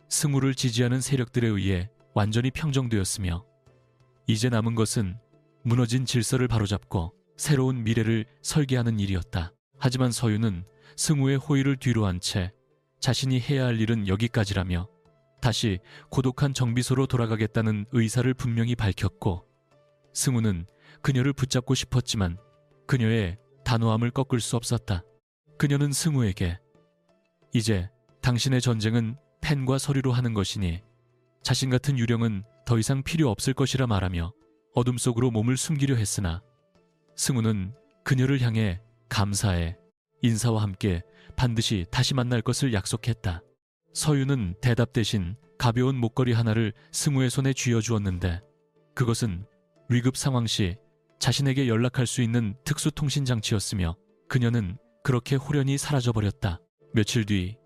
승우를 지지하는 세력들에 의해 완전히 평정되었으며 이제 남은 것은 무너진 질서를 바로잡고 새로운 미래를 설계하는 일이었다. 하지만 서윤은 승우의 호의를 뒤로한 채 자신이 해야 할 일은 여기까지라며 다시 고독한 정비소로 돌아가겠다는 의사를 분명히 밝혔고 승우는 그녀를 붙잡고 싶었지만 그녀의 단호함을 꺾을 수 없었다. 그녀는 승우에게 이제 당신의 전쟁은 펜과 서류로 하는 것이니 자신 같은 유령은 더 이상 필요 없을 것이라 말하며 어둠 속으로 몸을 숨기려 했으나 승우는 그녀를 향해 감사해 인사와 함께 반드시 다시 만날 것을 약속했다. 서윤은 대답 대신 가벼운 목걸이 하나를 승우의 손에 쥐어주었는데 그것은 위급 상황 시 자신에게 연락할 수 있는 특수통신장치였으며 그녀는 그렇게 호련히 사라져버렸다. 며칠 뒤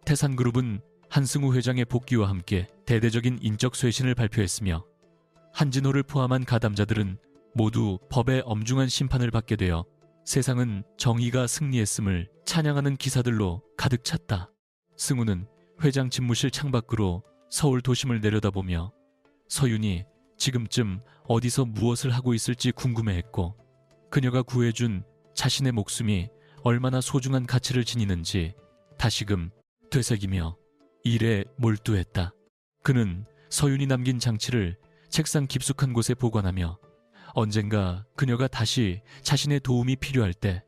태산그룹은 한승우 회장의 복귀와 함께 대대적인 인적 쇄신을 발표했으며 한진호를 포함한 가담자들은 모두 법의 엄중한 심판을 받게 되어 세상은 정의가 승리했음을 찬양하는 기사들로 가득 찼다. 승우는 회장 집무실 창밖으로 서울 도심을 내려다보며 서윤이 지금쯤 어디서 무엇을 하고 있을지 궁금해했고 그녀가 구해준 자신의 목숨이 얼마나 소중한 가치를 지니는지 다시금 되새기며 일에 몰두했다. 그는 서윤이 남긴 장치를 책상 깊숙한 곳에 보관하며 언젠가 그녀가 다시 자신의 도움이 필요할 때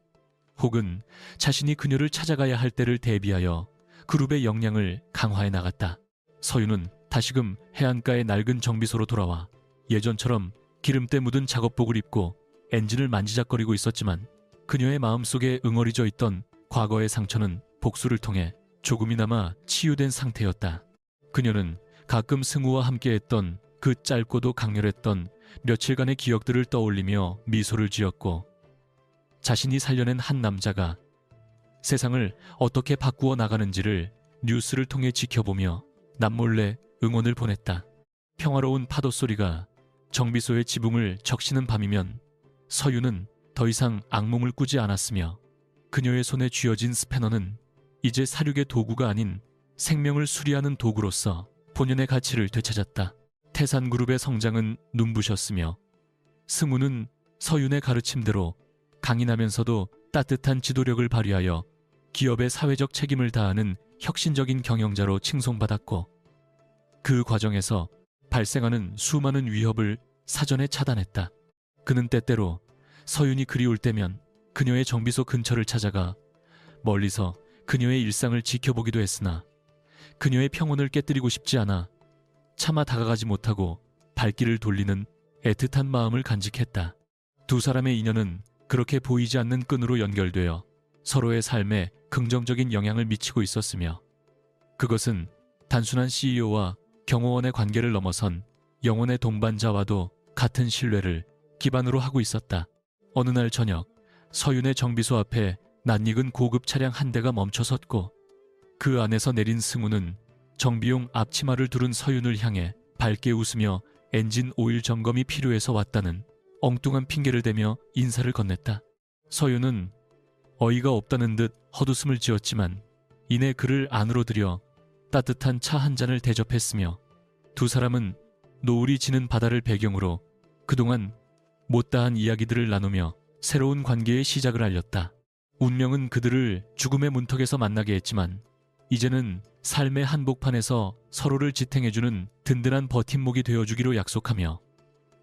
혹은 자신이 그녀를 찾아가야 할 때를 대비하여 그룹의 역량을 강화해 나갔다. 서윤은 다시금 해안가의 낡은 정비소로 돌아와 예전처럼 기름때 묻은 작업복을 입고 엔진을 만지작거리고 있었지만 그녀의 마음속에 응어리져 있던 과거의 상처는 복수를 통해 조금이나마 치유된 상태였다. 그녀는 가끔 승우와 함께했던 그 짧고도 강렬했던 며칠간의 기억들을 떠올리며 미소를 지었고 자신이 살려낸 한 남자가 세상을 어떻게 바꾸어 나가는지를 뉴스를 통해 지켜보며 남몰래 응원을 보냈다. 평화로운 파도 소리가 정비소의 지붕을 적시는 밤이면 서윤은 더 이상 악몽을 꾸지 않았으며 그녀의 손에 쥐어진 스패너는 이제 사륙의 도구가 아닌 생명을 수리하는 도구로서 본연의 가치를 되찾았다. 태산그룹의 성장은 눈부셨으며 승우는 서윤의 가르침대로 강인하면서도 따뜻한 지도력을 발휘하여 기업의 사회적 책임을 다하는 혁신적인 경영자로 칭송받았고 그 과정에서 발생하는 수많은 위협을 사전에 차단했다. 그는 때때로 서윤이 그리울 때면 그녀의 정비소 근처를 찾아가 멀리서 그녀의 일상을 지켜보기도 했으나 그녀의 평온을 깨뜨리고 싶지 않아 차마 다가가지 못하고 발길을 돌리는 애틋한 마음을 간직했다. 두 사람의 인연은 그렇게 보이지 않는 끈으로 연결되어 서로의 삶에 긍정적인 영향을 미치고 있었으며 그것은 단순한 CEO와 경호원의 관계를 넘어선 영혼의 동반자와도 같은 신뢰를 기반으로 하고 있었다. 어느 날 저녁, 서윤의 정비소 앞에 낯익은 고급 차량 한 대가 멈춰섰고 그 안에서 내린 승우는 정비용 앞치마를 두른 서윤을 향해 밝게 웃으며 엔진 오일 점검이 필요해서 왔다는 엉뚱한 핑계를 대며 인사를 건넸다. 서윤은 어이가 없다는 듯 헛웃음을 지었지만 이내 그를 안으로 들여 따뜻한 차 한 잔을 대접했으며 두 사람은 노을이 지는 바다를 배경으로 그동안 못다한 이야기들을 나누며 새로운 관계의 시작을 알렸다. 운명은 그들을 죽음의 문턱에서 만나게 했지만 이제는 삶의 한복판에서 서로를 지탱해주는 든든한 버팀목이 되어주기로 약속하며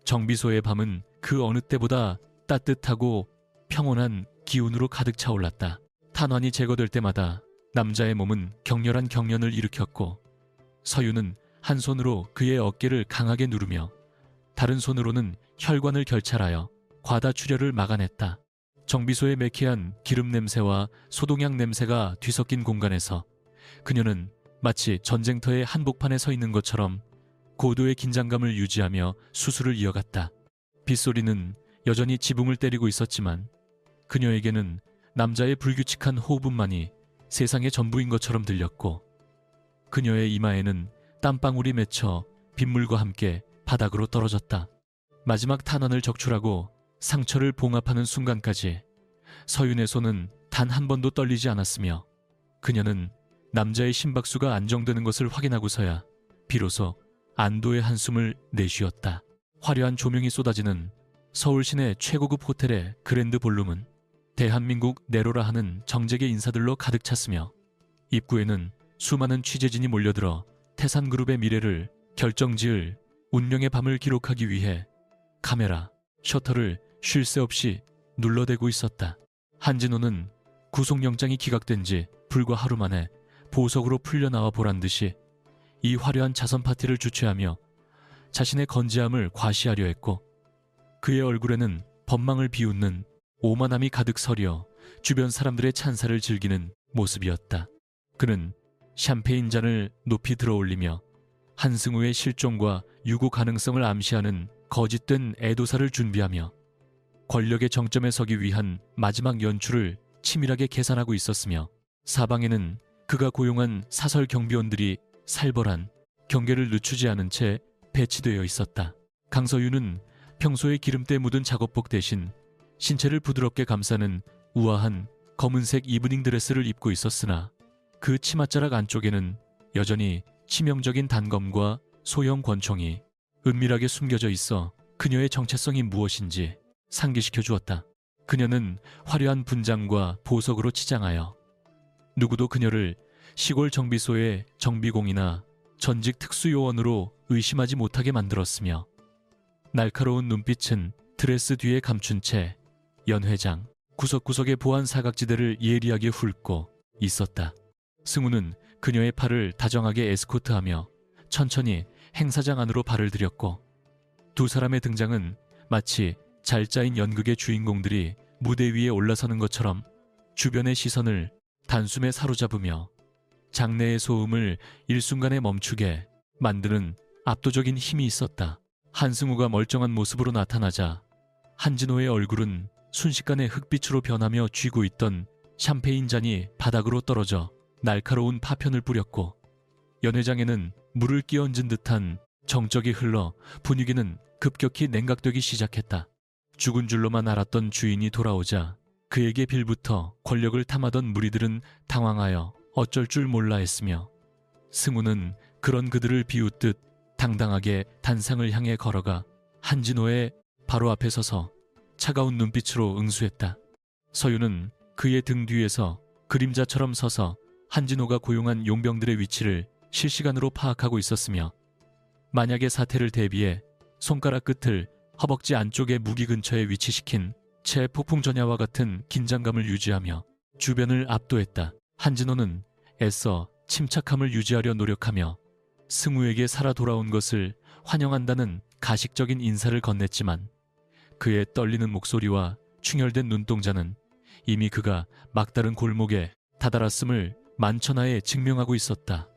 정비소의 밤은 그 어느 때보다 따뜻하고 평온한 기운으로 가득 차올랐다. 탄환이 제거될 때마다 남자의 몸은 격렬한 경련을 일으켰고 서윤은 한 손으로 그의 어깨를 강하게 누르며 다른 손으로는 혈관을 결찰하여 과다 출혈을 막아냈다. 정비소의 매캐한 기름 냄새와 소독약 냄새가 뒤섞인 공간에서 그녀는 마치 전쟁터의 한복판에 서 있는 것처럼 고도의 긴장감을 유지하며 수술을 이어갔다. 빗소리는 여전히 지붕을 때리고 있었지만 그녀에게는 남자의 불규칙한 호흡만이 세상의 전부인 것처럼 들렸고 그녀의 이마에는 땀방울이 맺혀 빗물과 함께 바닥으로 떨어졌다. 마지막 탄환을 적출하고 상처를 봉합하는 순간까지 서윤의 손은 단 한 번도 떨리지 않았으며 그녀는 남자의 심박수가 안정되는 것을 확인하고서야 비로소 안도의 한숨을 내쉬었다. 화려한 조명이 쏟아지는 서울 시내 최고급 호텔의 그랜드 볼룸은 대한민국 내로라 하는 정재계 인사들로 가득 찼으며 입구에는 수많은 취재진이 몰려들어 태산그룹의 미래를 결정지을 운명의 밤을 기록하기 위해 카메라, 셔터를 쉴 새 없이 눌러대고 있었다. 한진호는 구속영장이 기각된 지 불과 하루 만에 보석으로 풀려나와 보란 듯이 이 화려한 자선 파티를 주최하며 자신의 건재함을 과시하려 했고 그의 얼굴에는 법망을 비웃는 오만함이 가득 서려 주변 사람들의 찬사를 즐기는 모습이었다. 그는 샴페인 잔을 높이 들어올리며 한승우의 실종과 유고 가능성을 암시하는 거짓된 애도사를 준비하며 권력의 정점에 서기 위한 마지막 연출을 치밀하게 계산하고 있었으며 사방에는 그가 고용한 사설 경비원들이 살벌한 경계를 늦추지 않은 채 배치되어 있었다. 강서윤은 평소에 기름때 묻은 작업복 대신 신체를 부드럽게 감싸는 우아한 검은색 이브닝 드레스를 입고 있었으나 그 치맛자락 안쪽에는 여전히 치명적인 단검과 소형 권총이 은밀하게 숨겨져 있어 그녀의 정체성이 무엇인지 상기시켜 주었다. 그녀는 화려한 분장과 보석으로 치장하여 누구도 그녀를 시골 정비소의 정비공이나 전직 특수요원으로 의심하지 못하게 만들었으며 날카로운 눈빛은 드레스 뒤에 감춘 채 연회장, 구석구석의 보안 사각지대를 예리하게 훑고 있었다. 승우는 그녀의 팔을 다정하게 에스코트하며 천천히 행사장 안으로 발을 들였고 두 사람의 등장은 마치 잘 짜인 연극의 주인공들이 무대 위에 올라서는 것처럼 주변의 시선을 단숨에 사로잡으며 장내의 소음을 일순간에 멈추게 만드는 압도적인 힘이 있었다. 한승우가 멀쩡한 모습으로 나타나자 한진호의 얼굴은 순식간에 흑빛으로 변하며 쥐고 있던 샴페인 잔이 바닥으로 떨어져 날카로운 파편을 뿌렸고 연회장에는 물을 끼얹은 듯한 정적이 흘러 분위기는 급격히 냉각되기 시작했다. 죽은 줄로만 알았던 주인이 돌아오자 그에게 빌부터 권력을 탐하던 무리들은 당황하여 어쩔 줄 몰라 했으며 승우는 그런 그들을 비웃듯 당당하게 단상을 향해 걸어가 한진호의 바로 앞에 서서 차가운 눈빛으로 응수했다. 서윤은 그의 등 뒤에서 그림자처럼 서서 한진호가 고용한 용병들의 위치를 실시간으로 파악하고 있었으며 만약의 사태를 대비해 손가락 끝을 허벅지 안쪽의 무기 근처에 위치시킨 채 폭풍 전야와 같은 긴장감을 유지하며 주변을 압도했다. 한진호는 애써 침착함을 유지하려 노력하며 승우에게 살아 돌아온 것을 환영한다는 가식적인 인사를 건넸지만 그의 떨리는 목소리와 충혈된 눈동자는 이미 그가 막다른 골목에 다다랐음을 만천하에 증명하고 있었다.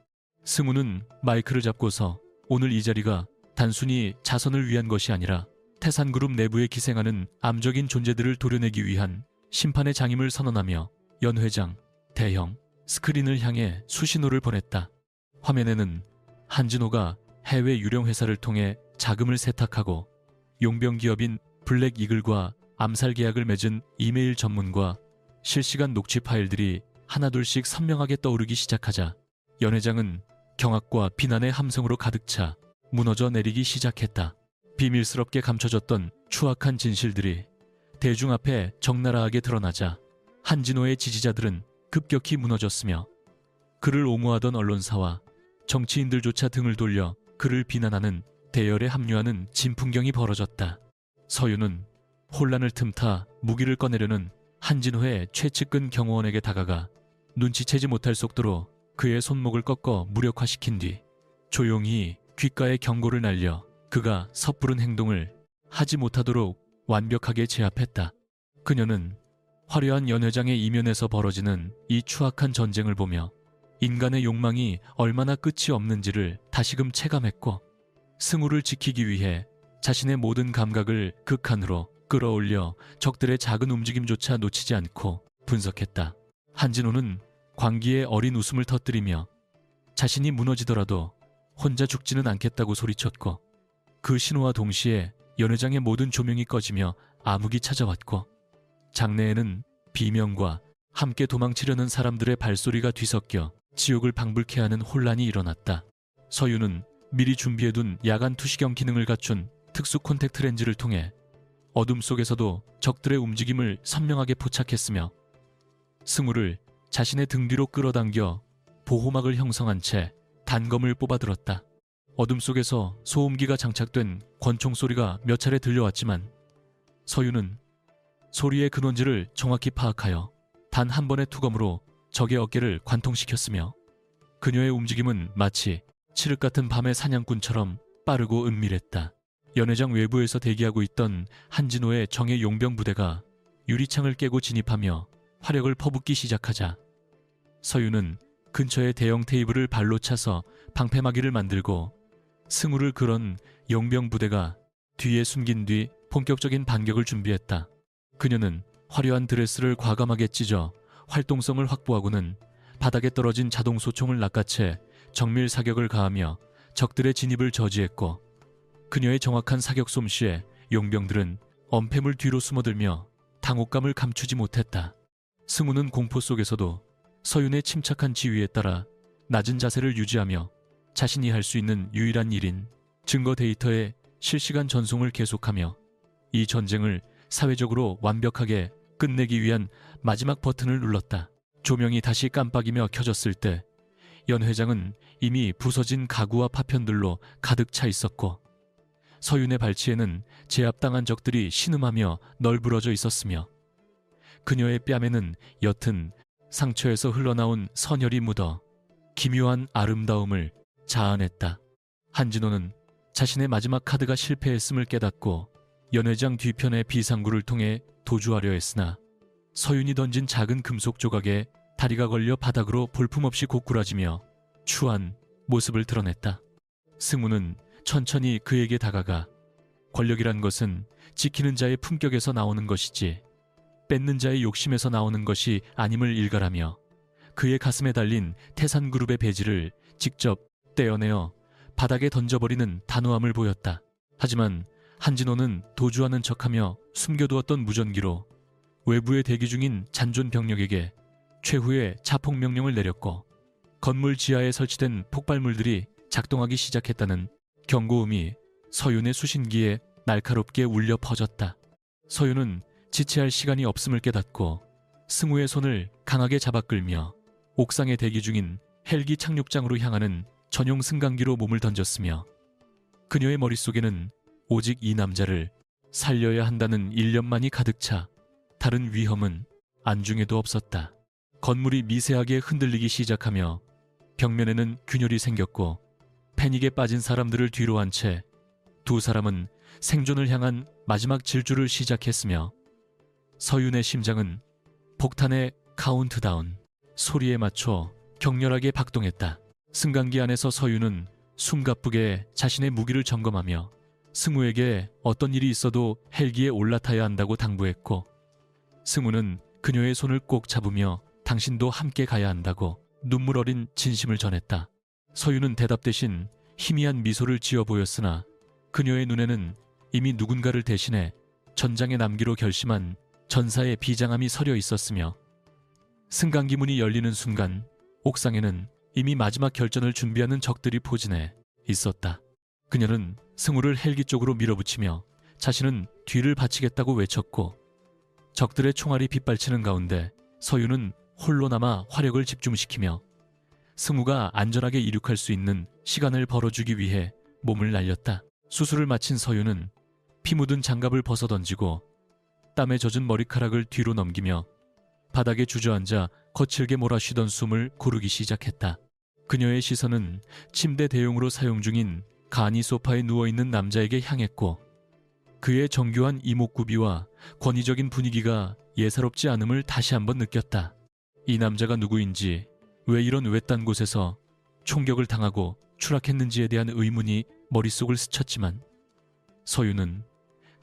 승우는 마이크를 잡고서 오늘 이 자리가 단순히 자선을 위한 것이 아니라 태산그룹 내부에 기생하는 암적인 존재들을 도려내기 위한 심판의 장임을 선언하며 연 회장, 대형, 스크린을 향해 수신호를 보냈다. 화면에는 한진호가 해외 유령 회사를 통해 자금을 세탁하고 용병 기업인 블랙 이글과 암살 계약을 맺은 이메일 전문과 실시간 녹취 파일들이 하나둘씩 선명하게 떠오르기 시작하자 연 회장은 경악과 비난의 함성으로 가득 차 무너져 내리기 시작했다. 비밀스럽게 감춰졌던 추악한 진실들이 대중 앞에 적나라하게 드러나자 한진호의 지지자들은 급격히 무너졌으며 그를 옹호하던 언론사와 정치인들조차 등을 돌려 그를 비난하는 대열에 합류하는 진풍경이 벌어졌다. 서윤은 혼란을 틈타 무기를 꺼내려는 한진호의 최측근 경호원에게 다가가 눈치채지 못할 속도로 그의 손목을 꺾어 무력화시킨 뒤 조용히 귓가에 경고를 날려 그가 섣부른 행동을 하지 못하도록 완벽하게 제압했다. 그녀는 화려한 연 회장의 이면에서 벌어지는 이 추악한 전쟁을 보며 인간의 욕망이 얼마나 끝이 없는지를 다시금 체감했고 승우를 지키기 위해 자신의 모든 감각을 극한으로 끌어올려 적들의 작은 움직임조차 놓치지 않고 분석했다. 한진호는 광기에 어린 웃음을 터뜨리며 자신이 무너지더라도 혼자 죽지는 않겠다고 소리쳤고 그 신호와 동시에 연 회장의 모든 조명이 꺼지며 암흑이 찾아왔고 장내에는 비명과 함께 도망치려는 사람들의 발소리가 뒤섞여 지옥을 방불케 하는 혼란이 일어났다. 서윤은 미리 준비해둔 야간 투시경 기능을 갖춘 특수 콘택트 렌즈를 통해 어둠 속에서도 적들의 움직임을 선명하게 포착했으며 승우를 자신의 등 뒤로 끌어당겨 보호막을 형성한 채 단검을 뽑아들었다. 어둠 속에서 소음기가 장착된 권총 소리가 몇 차례 들려왔지만 서윤은 소리의 근원지를 정확히 파악하여 단 한 번의 투검으로 적의 어깨를 관통시켰으며 그녀의 움직임은 마치 칠흑 같은 밤의 사냥꾼처럼 빠르고 은밀했다. 연회장 외부에서 대기하고 있던 한진호의 정예 용병 부대가 유리창을 깨고 진입하며 화력을 퍼붓기 시작하자 서윤은 근처의 대형 테이블을 발로 차서 방패막이를 만들고 승우를 그런 용병 부대가 뒤에 숨긴 뒤 본격적인 반격을 준비했다. 그녀는 화려한 드레스를 과감하게 찢어 활동성을 확보하고는 바닥에 떨어진 자동 소총을 낚아채 정밀 사격을 가하며 적들의 진입을 저지했고 그녀의 정확한 사격 솜씨에 용병들은 엄폐물 뒤로 숨어들며 당혹감을 감추지 못했다. 승우는 공포 속에서도 서윤의 침착한 지휘에 따라 낮은 자세를 유지하며 자신이 할 수 있는 유일한 일인 증거 데이터의 실시간 전송을 계속하며 이 전쟁을 사회적으로 완벽하게 끝내기 위한 마지막 버튼을 눌렀다. 조명이 다시 깜빡이며 켜졌을 때 연 회장은 이미 부서진 가구와 파편들로 가득 차 있었고 서윤의 발치에는 제압당한 적들이 신음하며 널브러져 있었으며 그녀의 뺨에는 옅은 상처에서 흘러나온 선혈이 묻어 기묘한 아름다움을 자아냈다. 한진호는 자신의 마지막 카드가 실패했음을 깨닫고 연 회장 뒤편의 비상구를 통해 도주하려 했으나 서윤이 던진 작은 금속 조각에 다리가 걸려 바닥으로 볼품없이 고꾸라지며 추한 모습을 드러냈다. 승우는 천천히 그에게 다가가 권력이란 것은 지키는 자의 품격에서 나오는 것이지 뺏는 자의 욕심에서 나오는 것이 아님을 일갈하며 그의 가슴에 달린 태산그룹의 배지를 직접 떼어내어 바닥에 던져버리는 단호함을 보였다. 하지만 한진호는 도주하는 척하며 숨겨두었던 무전기로 외부에 대기 중인 잔존 병력에게 최후의 자폭 명령을 내렸고 건물 지하에 설치된 폭발물들이 작동하기 시작했다는 경고음이 서윤의 수신기에 날카롭게 울려 퍼졌다. 서윤은 지체할 시간이 없음을 깨닫고 승우의 손을 강하게 잡아 끌며 옥상에 대기 중인 헬기 착륙장으로 향하는 전용 승강기로 몸을 던졌으며 그녀의 머릿속에는 오직 이 남자를 살려야 한다는 일념만이 가득 차 다른 위험은 안중에도 없었다. 건물이 미세하게 흔들리기 시작하며 벽면에는 균열이 생겼고 패닉에 빠진 사람들을 뒤로 한 채 두 사람은 생존을 향한 마지막 질주를 시작했으며 서윤의 심장은 폭탄의 카운트다운 소리에 맞춰 격렬하게 박동했다. 승강기 안에서 서윤은 숨가쁘게 자신의 무기를 점검하며 승우에게 어떤 일이 있어도 헬기에 올라타야 한다고 당부했고, 승우는 그녀의 손을 꼭 잡으며 당신도 함께 가야 한다고 눈물 어린 진심을 전했다. 서유는 대답 대신 희미한 미소를 지어 보였으나 그녀의 눈에는 이미 누군가를 대신해 전장에 남기로 결심한 전사의 비장함이 서려 있었으며, 승강기 문이 열리는 순간 옥상에는 이미 마지막 결전을 준비하는 적들이 포진해 있었다. 그녀는 승우를 헬기 쪽으로 밀어붙이며 자신은 뒤를 바치겠다고 외쳤고, 적들의 총알이 빗발치는 가운데 서유는 홀로 남아 화력을 집중시키며 승우가 안전하게 이륙할 수 있는 시간을 벌어주기 위해 몸을 날렸다. 수술을 마친 서유는 피 묻은 장갑을 벗어던지고 땀에 젖은 머리카락을 뒤로 넘기며 바닥에 주저앉아 거칠게 몰아쉬던 숨을 고르기 시작했다. 그녀의 시선은 침대 대용으로 사용 중인 간이 소파에 누워있는 남자에게 향했고, 그의 정교한 이목구비와 권위적인 분위기가 예사롭지 않음을 다시 한번 느꼈다. 이 남자가 누구인지, 왜 이런 외딴 곳에서 총격을 당하고 추락했는지에 대한 의문이 머릿속을 스쳤지만 서유는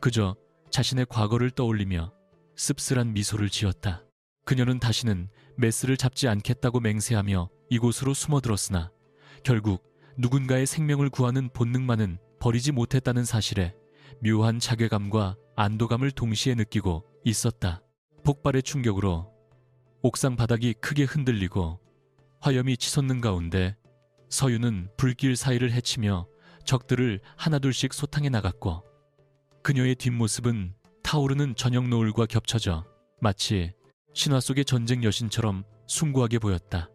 그저 자신의 과거를 떠올리며 씁쓸한 미소를 지었다. 그녀는 다시는 메스를 잡지 않겠다고 맹세하며 이곳으로 숨어들었으나 결국 누군가의 생명을 구하는 본능만은 버리지 못했다는 사실에 묘한 자괴감과 안도감을 동시에 느끼고 있었다. 폭발의 충격으로 옥상 바닥이 크게 흔들리고 화염이 치솟는 가운데 서유는 불길 사이를 헤치며 적들을 하나둘씩 소탕해 나갔고, 그녀의 뒷모습은 타오르는 저녁 노을과 겹쳐져 마치 신화 속의 전쟁 여신처럼 숭고하게 보였다.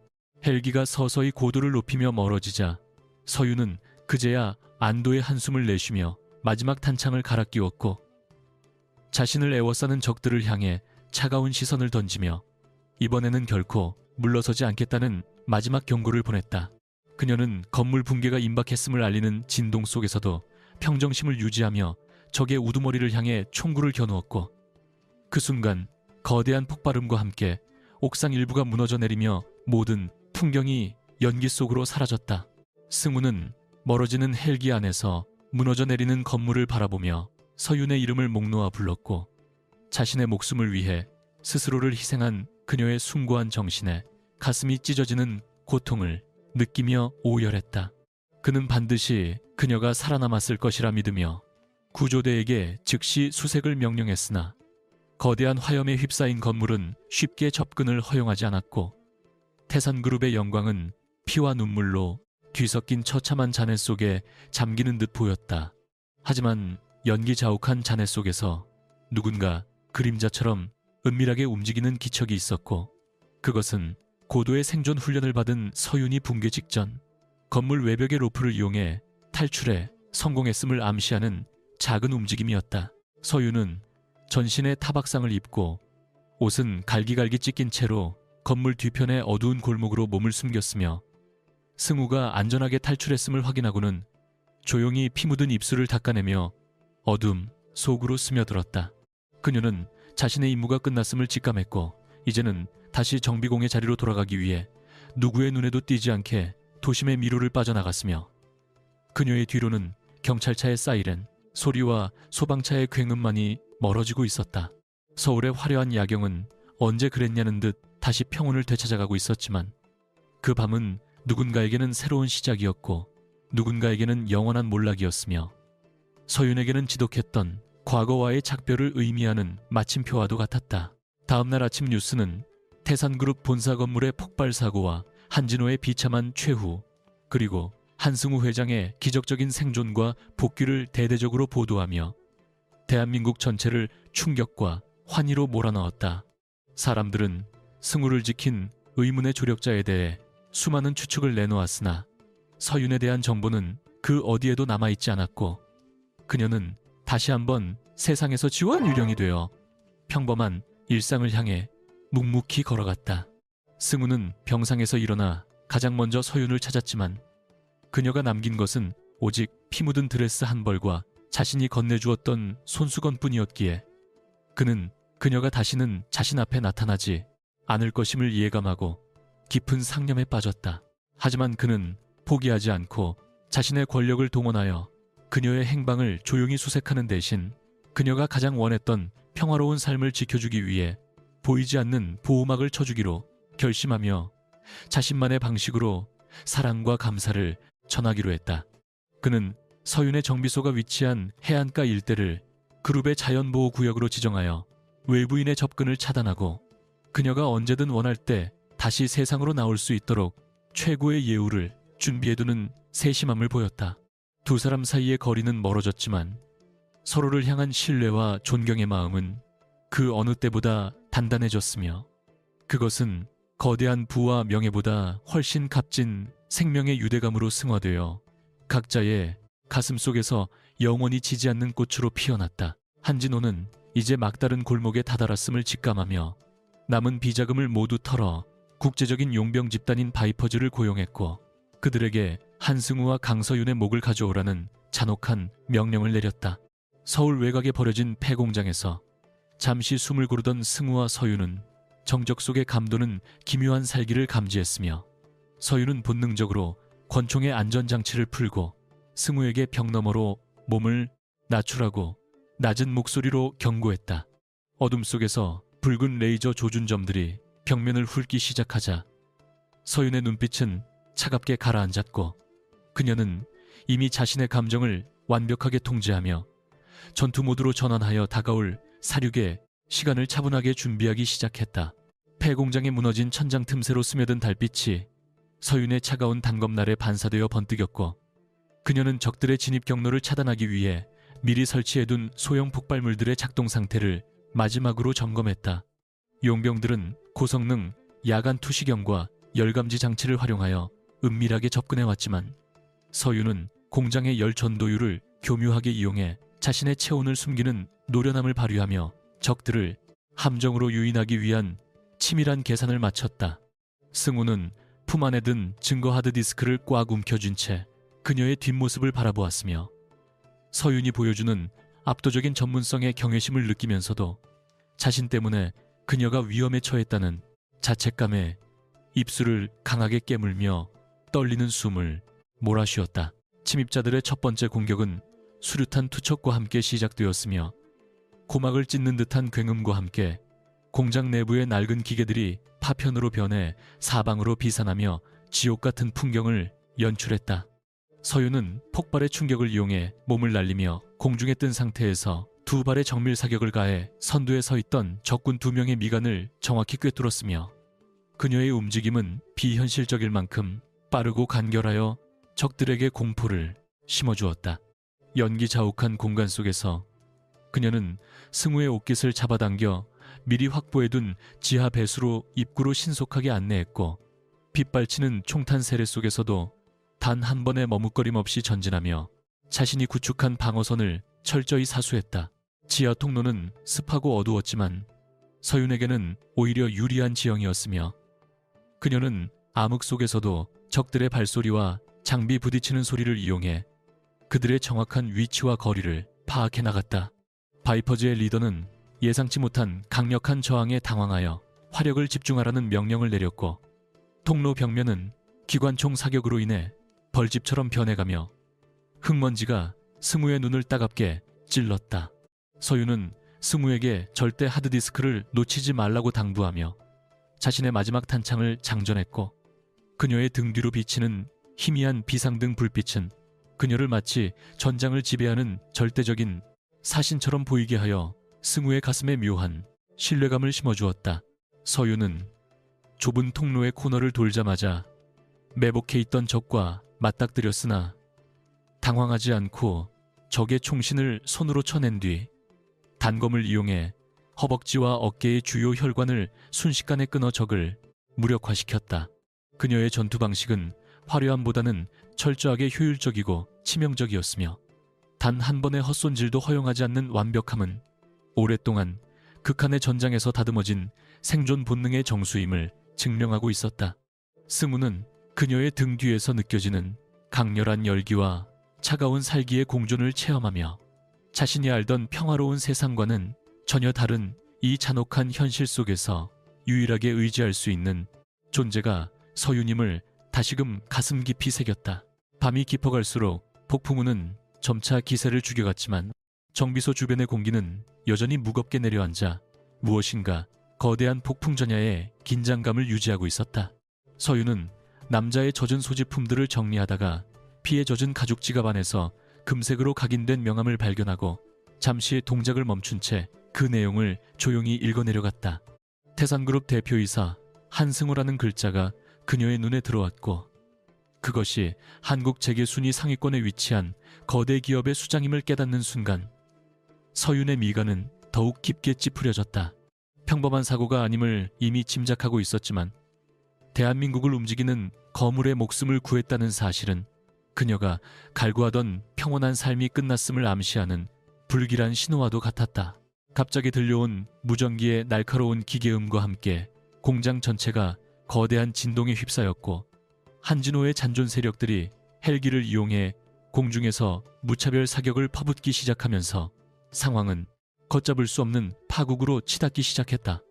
헬기가 서서히 고도를 높이며 멀어지자 서유는 그제야 안도의 한숨을 내쉬며 마지막 탄창을 갈아 끼웠고, 자신을 애워싸는 적들을 향해 차가운 시선을 던지며 이번에는 결코 물러서지 않겠다는 마지막 경고를 보냈다. 그녀는 건물 붕괴가 임박했음을 알리는 진동 속에서도 평정심을 유지하며 적의 우두머리를 향해 총구를 겨누었고, 그 순간 거대한 폭발음과 함께 옥상 일부가 무너져 내리며 모든 풍경이 연기 속으로 사라졌다. 승우는 멀어지는 헬기 안에서 무너져 내리는 건물을 바라보며 서윤의 이름을 목 놓아 불렀고, 자신의 목숨을 위해 스스로를 희생한 그녀의 숭고한 정신에 가슴이 찢어지는 고통을 느끼며 오열했다. 그는 반드시 그녀가 살아남았을 것이라 믿으며 구조대에게 즉시 수색을 명령했으나 거대한 화염에 휩싸인 건물은 쉽게 접근을 허용하지 않았고, 태산그룹의 영광은 피와 눈물로 뒤섞인 처참한 잔해 속에 잠기는 듯 보였다. 하지만 연기 자욱한 잔해 속에서 누군가 그림자처럼 은밀하게 움직이는 기척이 있었고, 그것은 고도의 생존 훈련을 받은 서윤이 붕괴 직전 건물 외벽의 로프를 이용해 탈출에 성공했음을 암시하는 작은 움직임이었다. 서윤은 전신에 타박상을 입고 옷은 갈기갈기 찢긴 채로 건물 뒤편의 어두운 골목으로 몸을 숨겼으며, 승우가 안전하게 탈출했음을 확인하고는 조용히 피 묻은 입술을 닦아내며 어둠 속으로 스며들었다. 그녀는 자신의 임무가 끝났음을 직감했고, 이제는 다시 정비공의 자리로 돌아가기 위해 누구의 눈에도 띄지 않게 도심의 미로를 빠져나갔으며, 그녀의 뒤로는 경찰차의 사이렌 소리와 소방차의 굉음만이 멀어지고 있었다. 서울의 화려한 야경은 언제 그랬냐는 듯 다시 평온을 되찾아가고 있었지만, 그 밤은 누군가에게는 새로운 시작이었고 누군가에게는 영원한 몰락이었으며, 서윤에게는 지독했던 과거와의 작별을 의미하는 마침표와도 같았다. 다음날 아침 뉴스는 태산그룹 본사 건물의 폭발 사고와 한진호의 비참한 최후, 그리고 한승우 회장의 기적적인 생존과 복귀를 대대적으로 보도하며 대한민국 전체를 충격과 환희로 몰아넣었다. 사람들은 승우를 지킨 의문의 조력자에 대해 수많은 추측을 내놓았으나 서윤에 대한 정보는 그 어디에도 남아있지 않았고, 그녀는 다시 한번 세상에서 지워진 유령이 되어 평범한 일상을 향해 묵묵히 걸어갔다. 승우는 병상에서 일어나 가장 먼저 서윤을 찾았지만 그녀가 남긴 것은 오직 피 묻은 드레스 한 벌과 자신이 건네주었던 손수건뿐이었기에 그는 그녀가 다시는 자신 앞에 나타나지 않을 것임을 예감하고 깊은 상념에 빠졌다. 하지만 그는 포기하지 않고 자신의 권력을 동원하여 그녀의 행방을 조용히 수색하는 대신 그녀가 가장 원했던 평화로운 삶을 지켜주기 위해 보이지 않는 보호막을 쳐주기로 결심하며 자신만의 방식으로 사랑과 감사를 전하기로 했다. 그는 서윤의 정비소가 위치한 해안가 일대를 그룹의 자연보호구역으로 지정하여 외부인의 접근을 차단하고 그녀가 언제든 원할 때 다시 세상으로 나올 수 있도록 최고의 예우를 준비해두는 세심함을 보였다. 두 사람 사이의 거리는 멀어졌지만 서로를 향한 신뢰와 존경의 마음은 그 어느 때보다 단단해졌으며 그것은 거대한 부와 명예보다 훨씬 값진 생명의 유대감으로 승화되어 각자의 가슴 속에서 영원히 지지 않는 꽃으로 피어났다. 한진호는 이제 막다른 골목에 다다랐음을 직감하며 남은 비자금을 모두 털어 국제적인 용병 집단인 바이퍼즈를 고용했고 그들에게 한승우와 강서윤의 목을 가져오라는 잔혹한 명령을 내렸다. 서울 외곽에 버려진 폐공장에서 잠시 숨을 고르던 승우와 서윤은 정적 속의 감도는 기묘한 살기를 감지했으며 서윤은 본능적으로 권총의 안전장치를 풀고 승우에게 벽 너머로 몸을 낮추라고 낮은 목소리로 경고했다. 어둠 속에서 붉은 레이저 조준점들이 벽면을 훑기 시작하자 서윤의 눈빛은 차갑게 가라앉았고 그녀는 이미 자신의 감정을 완벽하게 통제하며 전투 모드로 전환하여 다가올 사륙에 시간을 차분하게 준비하기 시작했다. 폐공장에 무너진 천장 틈새로 스며든 달빛이 서윤의 차가운 단검날에 반사되어 번뜩였고 그녀는 적들의 진입 경로를 차단하기 위해 미리 설치해둔 소형 폭발물들의 작동 상태를 마지막으로 점검했다. 용병들은 고성능 야간 투시경과 열감지 장치를 활용하여 은밀하게 접근해왔지만 서윤은 공장의 열 전도율을 교묘하게 이용해 자신의 체온을 숨기는 노련함을 발휘하며 적들을 함정으로 유인하기 위한 치밀한 계산을 마쳤다. 승우는 품 안에 든 증거 하드디스크를 꽉 움켜쥔 채 그녀의 뒷모습을 바라보았으며 서윤이 보여주는 압도적인 전문성의 경외심을 느끼면서도 자신 때문에 그녀가 위험에 처했다는 자책감에 입술을 강하게 깨물며 떨리는 숨을 몰아쉬었다. 침입자들의 첫 번째 공격은 수류탄 투척과 함께 시작되었으며 고막을 찢는 듯한 굉음과 함께 공장 내부의 낡은 기계들이 파편으로 변해 사방으로 비산하며 지옥 같은 풍경을 연출했다. 서윤은 폭발의 충격을 이용해 몸을 날리며 공중에 뜬 상태에서 두 발의 정밀 사격을 가해 선두에 서 있던 적군 두 명의 미간을 정확히 꿰뚫었으며 그녀의 움직임은 비현실적일 만큼 빠르고 간결하여 적들에게 공포를 심어주었다. 연기 자욱한 공간 속에서 그녀는 승우의 옷깃을 잡아당겨 미리 확보해둔 지하 배수로 입구로 신속하게 안내했고 빗발치는 총탄 세례 속에서도 단 한 번의 머뭇거림 없이 전진하며 자신이 구축한 방어선을 철저히 사수했다. 지하 통로는 습하고 어두웠지만 서윤에게는 오히려 유리한 지형이었으며 그녀는 암흑 속에서도 적들의 발소리와 장비 부딪히는 소리를 이용해 그들의 정확한 위치와 거리를 파악해 나갔다. 바이퍼즈의 리더는 예상치 못한 강력한 저항에 당황하여 화력을 집중하라는 명령을 내렸고 통로 벽면은 기관총 사격으로 인해 벌집처럼 변해가며 흙먼지가 승우의 눈을 따갑게 찔렀다. 서윤은 승우에게 절대 하드디스크를 놓치지 말라고 당부하며 자신의 마지막 탄창을 장전했고 그녀의 등 뒤로 비치는 희미한 비상등 불빛은 그녀를 마치 전장을 지배하는 절대적인 사신처럼 보이게 하여 승우의 가슴에 묘한 신뢰감을 심어주었다. 서윤은 좁은 통로의 코너를 돌자마자 매복해 있던 적과 맞닥뜨렸으나 당황하지 않고 적의 총신을 손으로 쳐낸 뒤 단검을 이용해 허벅지와 어깨의 주요 혈관을 순식간에 끊어 적을 무력화시켰다. 그녀의 전투 방식은 화려함보다는 철저하게 효율적이고 치명적이었으며 단 한 번의 헛손질도 허용하지 않는 완벽함은 오랫동안 극한의 전장에서 다듬어진 생존 본능의 정수임을 증명하고 있었다. 승우는 그녀의 등 뒤에서 느껴지는 강렬한 열기와 차가운 살기의 공존을 체험하며 자신이 알던 평화로운 세상과는 전혀 다른 이 잔혹한 현실 속에서 유일하게 의지할 수 있는 존재가 서윤임을 다시금 가슴 깊이 새겼다. 밤이 깊어갈수록 폭풍우는 점차 기세를 죽여갔지만 정비소 주변의 공기는 여전히 무겁게 내려앉아 무엇인가 거대한 폭풍 전야에 긴장감을 유지하고 있었다. 서유는 남자의 젖은 소지품들을 정리하다가 피에 젖은 가죽 지갑 안에서 금색으로 각인된 명함을 발견하고 잠시 동작을 멈춘 채 그 내용을 조용히 읽어내려갔다. 태산그룹 대표이사 한승우라는 글자가 그녀의 눈에 들어왔고 그것이 한국 재계 순위 상위권에 위치한 거대 기업의 수장임을 깨닫는 순간 서윤의 미간은 더욱 깊게 찌푸려졌다. 평범한 사고가 아님을 이미 짐작하고 있었지만 대한민국을 움직이는 거물의 목숨을 구했다는 사실은 그녀가 갈구하던 평온한 삶이 끝났음을 암시하는 불길한 신호와도 같았다. 갑자기 들려온 무전기의 날카로운 기계음과 함께 공장 전체가 거대한 진동에 휩싸였고 한진호의 잔존 세력들이 헬기를 이용해 공중에서 무차별 사격을 퍼붓기 시작하면서 상황은 걷잡을 수 없는 파국으로 치닫기 시작했다.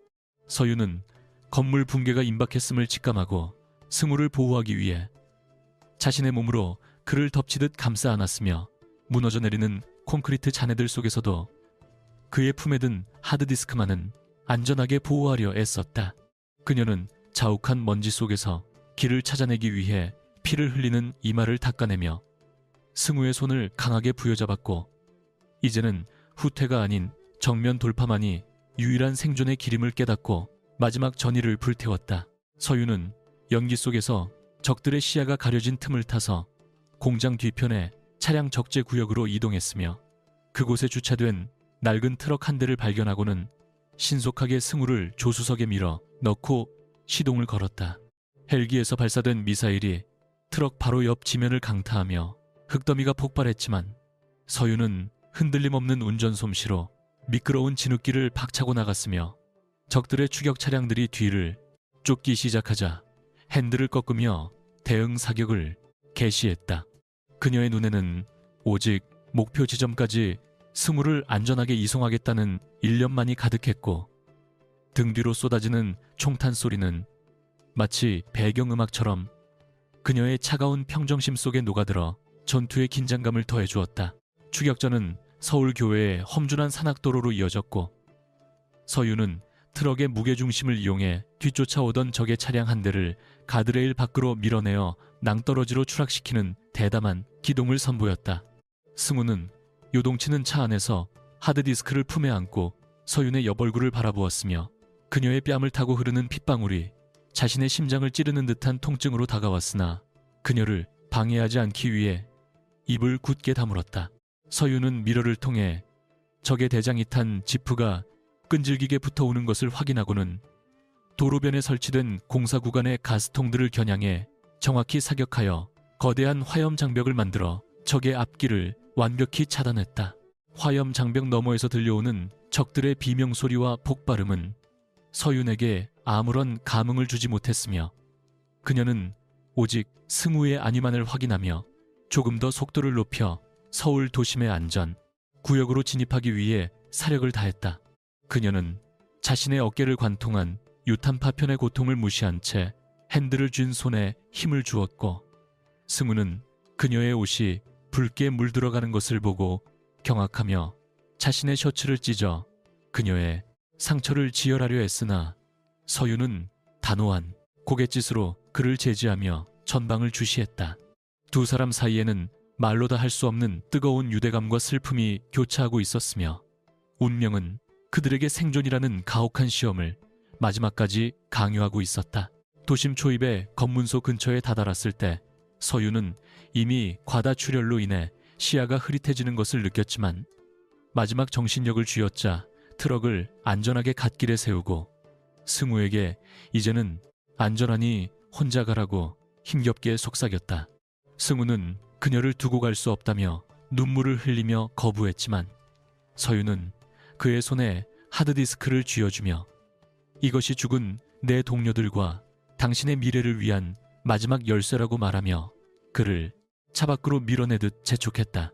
서유는 건물 붕괴가 임박했음을 직감하고 승우를 보호하기 위해 자신의 몸으로 그를 덮치듯 감싸 안았으며 무너져 내리는 콘크리트 잔해들 속에서도 그의 품에 든 하드디스크만은 안전하게 보호하려 애썼다. 그녀는 자욱한 먼지 속에서 길을 찾아내기 위해 피를 흘리는 이마를 닦아내며 승우의 손을 강하게 부여잡았고 이제는 후퇴가 아닌 정면 돌파만이 유일한 생존의 길임을 깨닫고 마지막 전의를 불태웠다. 서유는 연기 속에서 적들의 시야가 가려진 틈을 타서 공장 뒤편의 차량 적재 구역으로 이동했으며 그곳에 주차된 낡은 트럭 한 대를 발견하고는 신속하게 승우를 조수석에 밀어 넣고 시동을 걸었다. 헬기에서 발사된 미사일이 트럭 바로 옆 지면을 강타하며 흙더미가 폭발했지만 서유는 흔들림 없는 운전 솜씨로 미끄러운 진흙길을 박차고 나갔으며 적들의 추격 차량들이 뒤를 쫓기 시작하자 핸들을 꺾으며 대응 사격을 개시했다. 그녀의 눈에는 오직 목표 지점까지 승우를 안전하게 이송하겠다는 일념만이 가득했고 등 뒤로 쏟아지는 총탄 소리는 마치 배경음악처럼 그녀의 차가운 평정심 속에 녹아들어 전투의 긴장감을 더해주었다. 추격전은 서울 교외의 험준한 산악도로로 이어졌고 서유는 트럭의 무게중심을 이용해 뒤쫓아오던 적의 차량 한 대를 가드레일 밖으로 밀어내어 낭떠러지로 추락시키는 대담한 기동을 선보였다. 승우는 요동치는 차 안에서 하드디스크를 품에 안고 서윤의 옆얼굴을 바라보았으며 그녀의 뺨을 타고 흐르는 핏방울이 자신의 심장을 찌르는 듯한 통증으로 다가왔으나 그녀를 방해하지 않기 위해 입을 굳게 다물었다. 서윤은 미러를 통해 적의 대장이 탄 지프가 끈질기게 붙어오는 것을 확인하고는 도로변에 설치된 공사 구간의 가스통들을 겨냥해 정확히 사격하여 거대한 화염 장벽을 만들어 적의 앞길을 완벽히 차단했다. 화염 장벽 너머에서 들려오는 적들의 비명소리와 폭발음은 서윤에게 아무런 감흥을 주지 못했으며 그녀는 오직 승우의 안위만을 확인하며 조금 더 속도를 높여 서울 도심의 안전 구역으로 진입하기 위해 사력을 다했다. 그녀는 자신의 어깨를 관통한 유탄 파편의 고통을 무시한 채 핸들을 쥔 손에 힘을 주었고 승우는 그녀의 옷이 붉게 물들어가는 것을 보고 경악하며 자신의 셔츠를 찢어 그녀의 상처를 지혈하려 했으나 서유는 단호한 고갯짓으로 그를 제지하며 전방을 주시했다. 두 사람 사이에는 말로 다 할 수 없는 뜨거운 유대감과 슬픔이 교차하고 있었으며 운명은 그들에게 생존이라는 가혹한 시험을 마지막까지 강요하고 있었다. 도심 초입의 검문소 근처에 다다랐을 때 서유는 이미 과다 출혈로 인해 시야가 흐릿해지는 것을 느꼈지만 마지막 정신력을 쥐어짜 트럭을 안전하게 갓길에 세우고 승우에게 이제는 안전하니 혼자 가라고 힘겹게 속삭였다. 승우는 그녀를 두고 갈 수 없다며 눈물을 흘리며 거부했지만 서유는 그의 손에 하드디스크를 쥐어주며 이것이 죽은 내 동료들과 당신의 미래를 위한 마지막 열쇠라고 말하며 그를 차 밖으로 밀어내듯 재촉했다.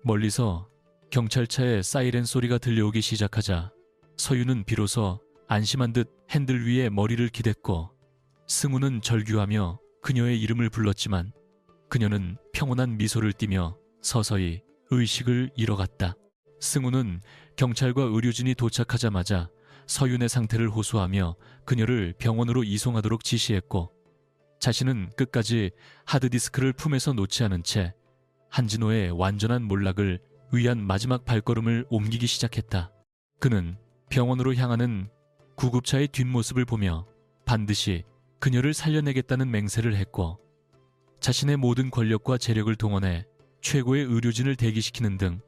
멀리서 경찰차의 사이렌 소리가 들려오기 시작하자 서유는 비로소 안심한 듯 핸들 위에 머리를 기댔고 승우는 절규하며 그녀의 이름을 불렀지만 그녀는 평온한 미소를 띠며 서서히 의식을 잃어갔다. 승우는 경찰과 의료진이 도착하자마자 서윤의 상태를 호소하며 그녀를 병원으로 이송하도록 지시했고, 자신은 끝까지 하드디스크를 품에서 놓지 않은 채 한진호의 완전한 몰락을 위한 마지막 발걸음을 옮기기 시작했다. 그는 병원으로 향하는 구급차의 뒷모습을 보며 반드시 그녀를 살려내겠다는 맹세를 했고, 자신의 모든 권력과 재력을 동원해 최고의 의료진을 대기시키는 등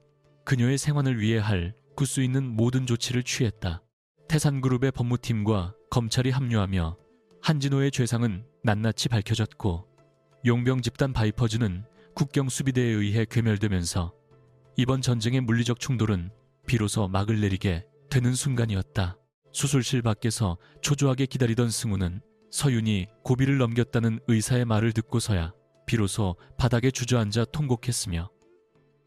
그녀의 생환을 위해 할 굳수 있는 모든 조치를 취했다. 태산그룹의 법무팀과 검찰이 합류하며 한진호의 죄상은 낱낱이 밝혀졌고, 용병 집단 바이퍼즈는 국경수비대에 의해 괴멸되면서 이번 전쟁의 물리적 충돌은 비로소 막을 내리게 되는 순간이었다. 수술실 밖에서 초조하게 기다리던 승우는 서윤이 고비를 넘겼다는 의사의 말을 듣고서야 비로소 바닥에 주저앉아 통곡했으며,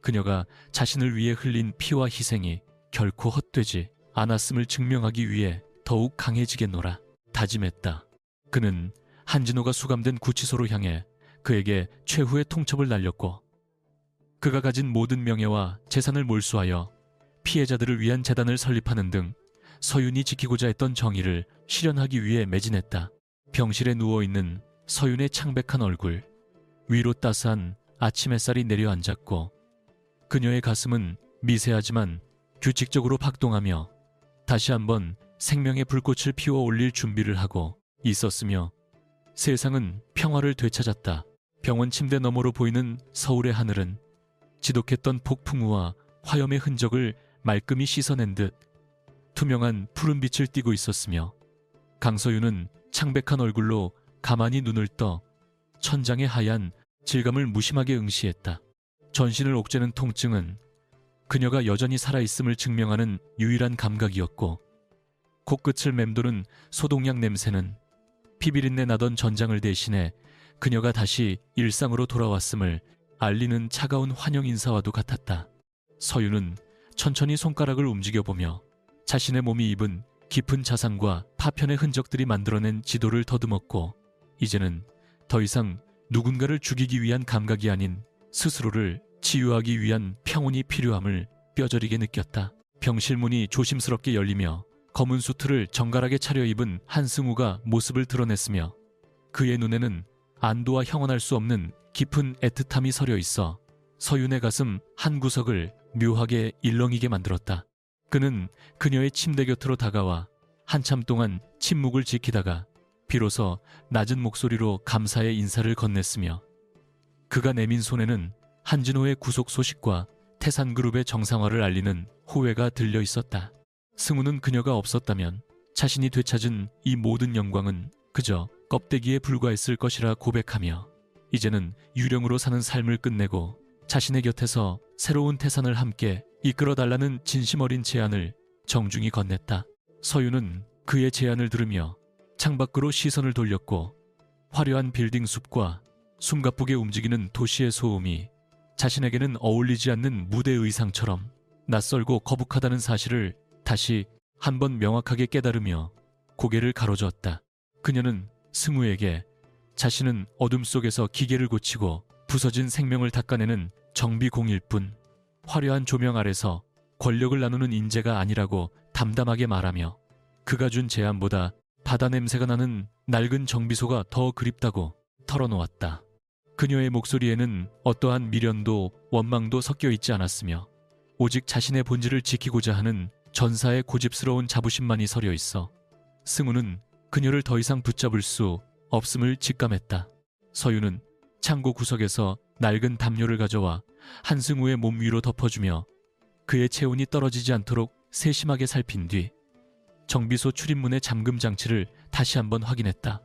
그녀가 자신을 위해 흘린 피와 희생이 결코 헛되지 않았음을 증명하기 위해 더욱 강해지겠노라 다짐했다. 그는 한진호가 수감된 구치소로 향해 그에게 최후의 통첩을 날렸고, 그가 가진 모든 명예와 재산을 몰수하여 피해자들을 위한 재단을 설립하는 등 서윤이 지키고자 했던 정의를 실현하기 위해 매진했다. 병실에 누워있는 서윤의 창백한 얼굴 위로 따스한 아침 햇살이 내려앉았고, 그녀의 가슴은 미세하지만 규칙적으로 박동하며 다시 한번 생명의 불꽃을 피워 올릴 준비를 하고 있었으며, 세상은 평화를 되찾았다. 병원 침대 너머로 보이는 서울의 하늘은 지독했던 폭풍우와 화염의 흔적을 말끔히 씻어낸 듯 투명한 푸른 빛을 띠고 있었으며, 강서윤은 창백한 얼굴로 가만히 눈을 떠 천장의 하얀 질감을 무심하게 응시했다. 전신을 옥죄는 통증은 그녀가 여전히 살아있음을 증명하는 유일한 감각이었고, 코끝을 맴도는 소독약 냄새는 피비린내 나던 전장을 대신해 그녀가 다시 일상으로 돌아왔음을 알리는 차가운 환영 인사와도 같았다. 서윤은 천천히 손가락을 움직여보며 자신의 몸이 입은 깊은 자상과 파편의 흔적들이 만들어낸 지도를 더듬었고, 이제는 더 이상 누군가를 죽이기 위한 감각이 아닌 스스로를 치유하기 위한 평온이 필요함을 뼈저리게 느꼈다. 병실 문이 조심스럽게 열리며 검은 수트를 정갈하게 차려입은 한승우가 모습을 드러냈으며, 그의 눈에는 안도와 형언할 수 없는 깊은 애틋함이 서려 있어 서윤의 가슴 한 구석을 묘하게 일렁이게 만들었다. 그는 그녀의 침대 곁으로 다가와 한참 동안 침묵을 지키다가 비로소 낮은 목소리로 감사의 인사를 건넸으며, 그가 내민 손에는 한진호의 구속 소식과 태산그룹의 정상화를 알리는 호외가 들려 있었다. 승우는 그녀가 없었다면 자신이 되찾은 이 모든 영광은 그저 껍데기에 불과했을 것이라 고백하며, 이제는 유령으로 사는 삶을 끝내고 자신의 곁에서 새로운 태산을 함께 이끌어달라는 진심 어린 제안을 정중히 건넸다. 서윤은 그의 제안을 들으며 창밖으로 시선을 돌렸고, 화려한 빌딩 숲과 숨가쁘게 움직이는 도시의 소음이 자신에게는 어울리지 않는 무대 의상처럼 낯설고 거북하다는 사실을 다시 한번 명확하게 깨달으며 고개를 가로저었다. 그녀는 승우에게 자신은 어둠 속에서 기계를 고치고 부서진 생명을 닦아내는 정비공일 뿐, 화려한 조명 아래서 권력을 나누는 인재가 아니라고 담담하게 말하며, 그가 준 제안보다 바다 냄새가 나는 낡은 정비소가 더 그립다고 털어놓았다. 그녀의 목소리에는 어떠한 미련도 원망도 섞여 있지 않았으며, 오직 자신의 본질을 지키고자 하는 전사의 고집스러운 자부심만이 서려 있어 승우는 그녀를 더 이상 붙잡을 수 없음을 직감했다. 서윤은 창고 구석에서 낡은 담요를 가져와 한승우의 몸 위로 덮어주며 그의 체온이 떨어지지 않도록 세심하게 살핀 뒤 정비소 출입문의 잠금 장치를 다시 한번 확인했다.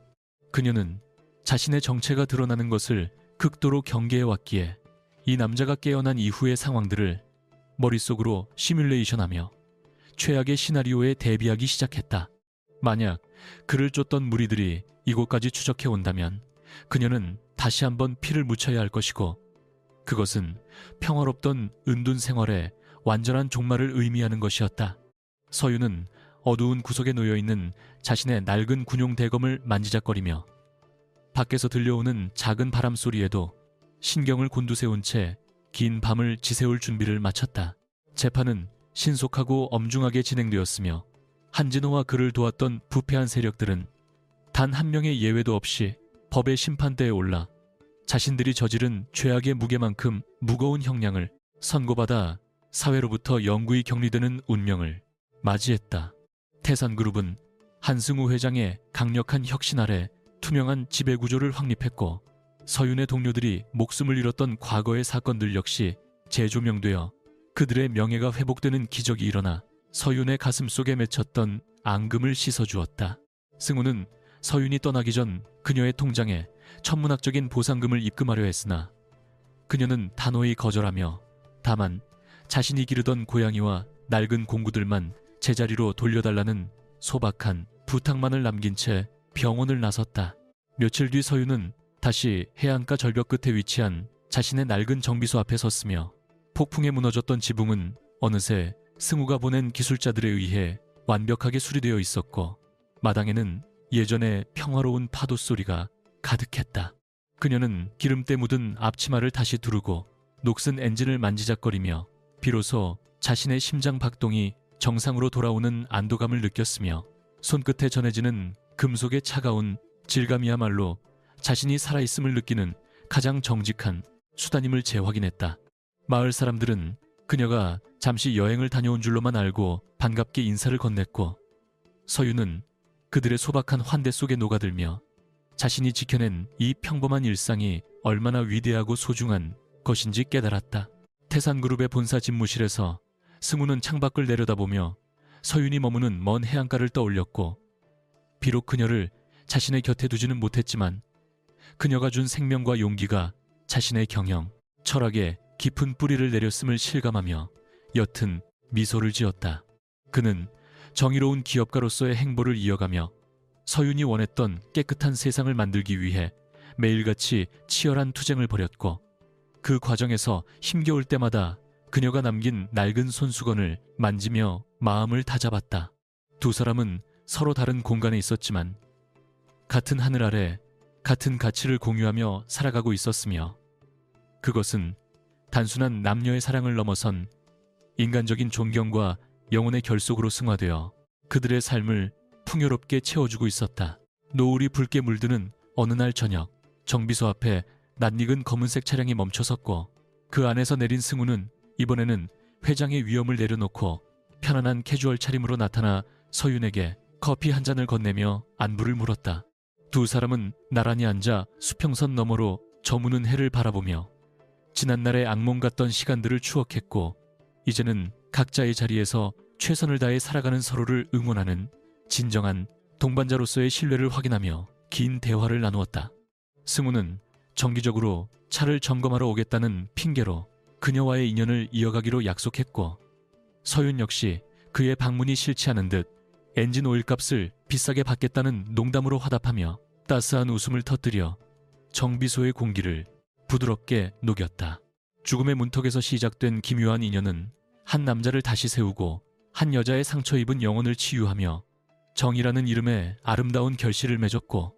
그녀는 자신의 정체가 드러나는 것을 극도로 경계해왔기에 이 남자가 깨어난 이후의 상황들을 머릿속으로 시뮬레이션하며 최악의 시나리오에 대비하기 시작했다. 만약 그를 쫓던 무리들이 이곳까지 추적해 온다면 그녀는 다시 한번 피를 묻혀야 할 것이고, 그것은 평화롭던 은둔 생활의 완전한 종말을 의미하는 것이었다. 서윤은 어두운 구석에 놓여있는 자신의 낡은 군용 대검을 만지작거리며 밖에서 들려오는 작은 바람 소리에도 신경을 곤두세운 채 긴 밤을 지새울 준비를 마쳤다. 재판은 신속하고 엄중하게 진행되었으며 한진호와 그를 도왔던 부패한 세력들은 단 한 명의 예외도 없이 법의 심판대에 올라 자신들이 저지른 죄악의 무게만큼 무거운 형량을 선고받아 사회로부터 영구히 격리되는 운명을 맞이했다. 태산그룹은 한승우 회장의 강력한 혁신 아래 투명한 지배구조를 확립했고 서윤의 동료들이 목숨을 잃었던 과거의 사건들 역시 재조명되어 그들의 명예가 회복되는 기적이 일어나 서윤의 가슴 속에 맺혔던 앙금을 씻어주었다. 승우는 서윤이 떠나기 전 그녀의 통장에 천문학적인 보상금을 입금하려 했으나 그녀는 단호히 거절하며 다만 자신이 기르던 고양이와 낡은 공구들만 제자리로 돌려달라는 소박한 부탁만을 남긴 채 병원을 나섰다. 며칠 뒤 서윤은 다시 해안가 절벽 끝에 위치한 자신의 낡은 정비소 앞에 섰으며 폭풍에 무너졌던 지붕은 어느새 승우가 보낸 기술자들에 의해 완벽하게 수리되어 있었고 마당에는 예전의 평화로운 파도 소리가 가득했다. 그녀는 기름때 묻은 앞치마를 다시 두르고 녹슨 엔진을 만지작거리며 비로소 자신의 심장 박동이 정상으로 돌아오는 안도감을 느꼈으며 손끝에 전해지는 금속의 차가운 질감이야말로 자신이 살아있음을 느끼는 가장 정직한 수단임을 재확인했다. 마을 사람들은 그녀가 잠시 여행을 다녀온 줄로만 알고 반갑게 인사를 건넸고 서윤은 그들의 소박한 환대 속에 녹아들며 자신이 지켜낸 이 평범한 일상이 얼마나 위대하고 소중한 것인지 깨달았다. 태산그룹의 본사 집무실에서 승우는 창밖을 내려다보며 서윤이 머무는 먼 해안가를 떠올렸고 비록 그녀를 자신의 곁에 두지는 못했지만 그녀가 준 생명과 용기가 자신의 경영, 철학에 깊은 뿌리를 내렸음을 실감하며 옅은 미소를 지었다. 그는 정의로운 기업가로서의 행보를 이어가며 서윤이 원했던 깨끗한 세상을 만들기 위해 매일같이 치열한 투쟁을 벌였고 그 과정에서 힘겨울 때마다 그녀가 남긴 낡은 손수건을 만지며 마음을 다잡았다. 두 사람은 서로 다른 공간에 있었지만 같은 하늘 아래 같은 가치를 공유하며 살아가고 있었으며 그것은 단순한 남녀의 사랑을 넘어선 인간적인 존경과 영혼의 결속으로 승화되어 그들의 삶을 풍요롭게 채워주고 있었다. 노을이 붉게 물드는 어느 날 저녁 정비소 앞에 낯익은 검은색 차량이 멈춰섰고 그 안에서 내린 승우는 이번에는 회장의 위험을 내려놓고 편안한 캐주얼 차림으로 나타나 서윤에게 커피 한 잔을 건네며 안부를 물었다. 두 사람은 나란히 앉아 수평선 너머로 저무는 해를 바라보며 지난날의 악몽 같던 시간들을 추억했고 이제는 각자의 자리에서 최선을 다해 살아가는 서로를 응원하는 진정한 동반자로서의 신뢰를 확인하며 긴 대화를 나누었다. 승우는 정기적으로 차를 점검하러 오겠다는 핑계로 그녀와의 인연을 이어가기로 약속했고 서윤 역시 그의 방문이 싫지 않은 듯 엔진 오일 값을 비싸게 받겠다는 농담으로 화답하며 따스한 웃음을 터뜨려 정비소의 공기를 부드럽게 녹였다. 죽음의 문턱에서 시작된 기묘한 인연은 한 남자를 다시 세우고 한 여자의 상처 입은 영혼을 치유하며 정이라는 이름의 아름다운 결실을 맺었고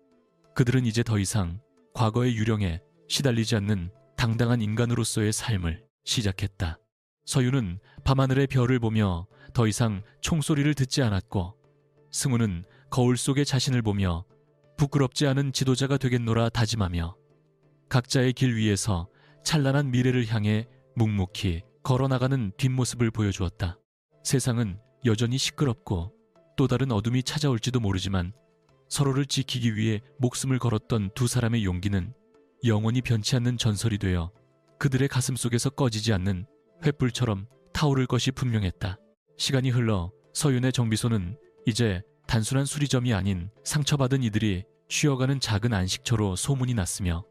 그들은 이제 더 이상 과거의 유령에 시달리지 않는 당당한 인간으로서의 삶을 시작했다. 서윤은 밤하늘의 별을 보며 더 이상 총소리를 듣지 않았고 승우는 거울 속의 자신을 보며 부끄럽지 않은 지도자가 되겠노라 다짐하며 각자의 길 위에서 찬란한 미래를 향해 묵묵히 걸어나가는 뒷모습을 보여주었다. 세상은 여전히 시끄럽고 또 다른 어둠이 찾아올지도 모르지만 서로를 지키기 위해 목숨을 걸었던 두 사람의 용기는 영원히 변치 않는 전설이 되어 그들의 가슴 속에서 꺼지지 않는 횃불처럼 타오를 것이 분명했다. 시간이 흘러 서윤의 정비소는 이제 단순한 수리점이 아닌 상처받은 이들이 쉬어가는 작은 안식처로 소문이 났으며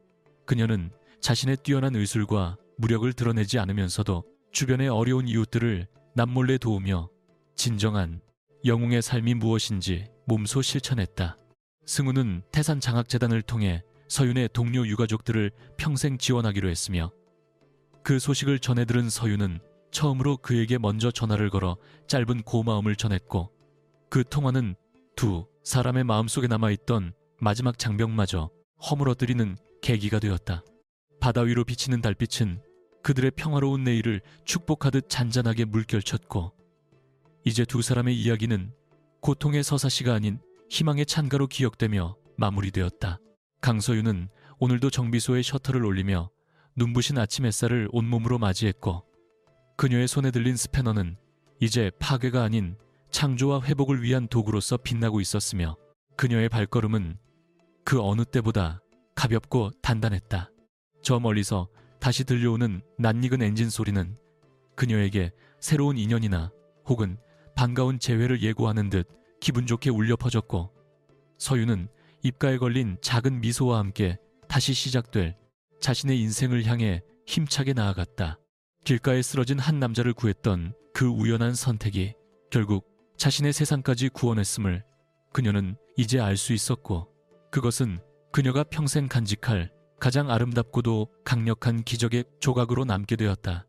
그녀는 자신의 뛰어난 의술과 무력을 드러내지 않으면서도 주변의 어려운 이웃들을 남몰래 도우며 진정한 영웅의 삶이 무엇인지 몸소 실천했다. 승우는 태산장학재단을 통해 서윤의 동료 유가족들을 평생 지원하기로 했으며 그 소식을 전해 들은 서윤은 처음으로 그에게 먼저 전화를 걸어 짧은 고마움을 전했고 그 통화는 두 사람의 마음속에 남아있던 마지막 장벽마저 허물어뜨리는 계기가 되었다. 바다 위로 비치는 달빛은 그들의 평화로운 내일을 축복하듯 잔잔하게 물결쳤고, 이제 두 사람의 이야기는 고통의 서사시가 아닌 희망의 찬가로 기억되며 마무리되었다. 강서윤은 오늘도 정비소에 셔터를 올리며 눈부신 아침 햇살을 온몸으로 맞이했고, 그녀의 손에 들린 스패너는 이제 파괴가 아닌 창조와 회복을 위한 도구로서 빛나고 있었으며, 그녀의 발걸음은 그 어느 때보다 가볍고 단단했다. 저 멀리서 다시 들려오는 낯익은 엔진 소리는 그녀에게 새로운 인연이나 혹은 반가운 재회를 예고하는 듯 기분 좋게 울려 퍼졌고, 서윤은 입가에 걸린 작은 미소와 함께 다시 시작될 자신의 인생을 향해 힘차게 나아갔다. 길가에 쓰러진 한 남자를 구했던 그 우연한 선택이 결국 자신의 세상까지 구원했음을 그녀는 이제 알 수 있었고, 그것은 그녀가 평생 간직할 가장 아름답고도 강력한 기적의 조각으로 남게 되었다.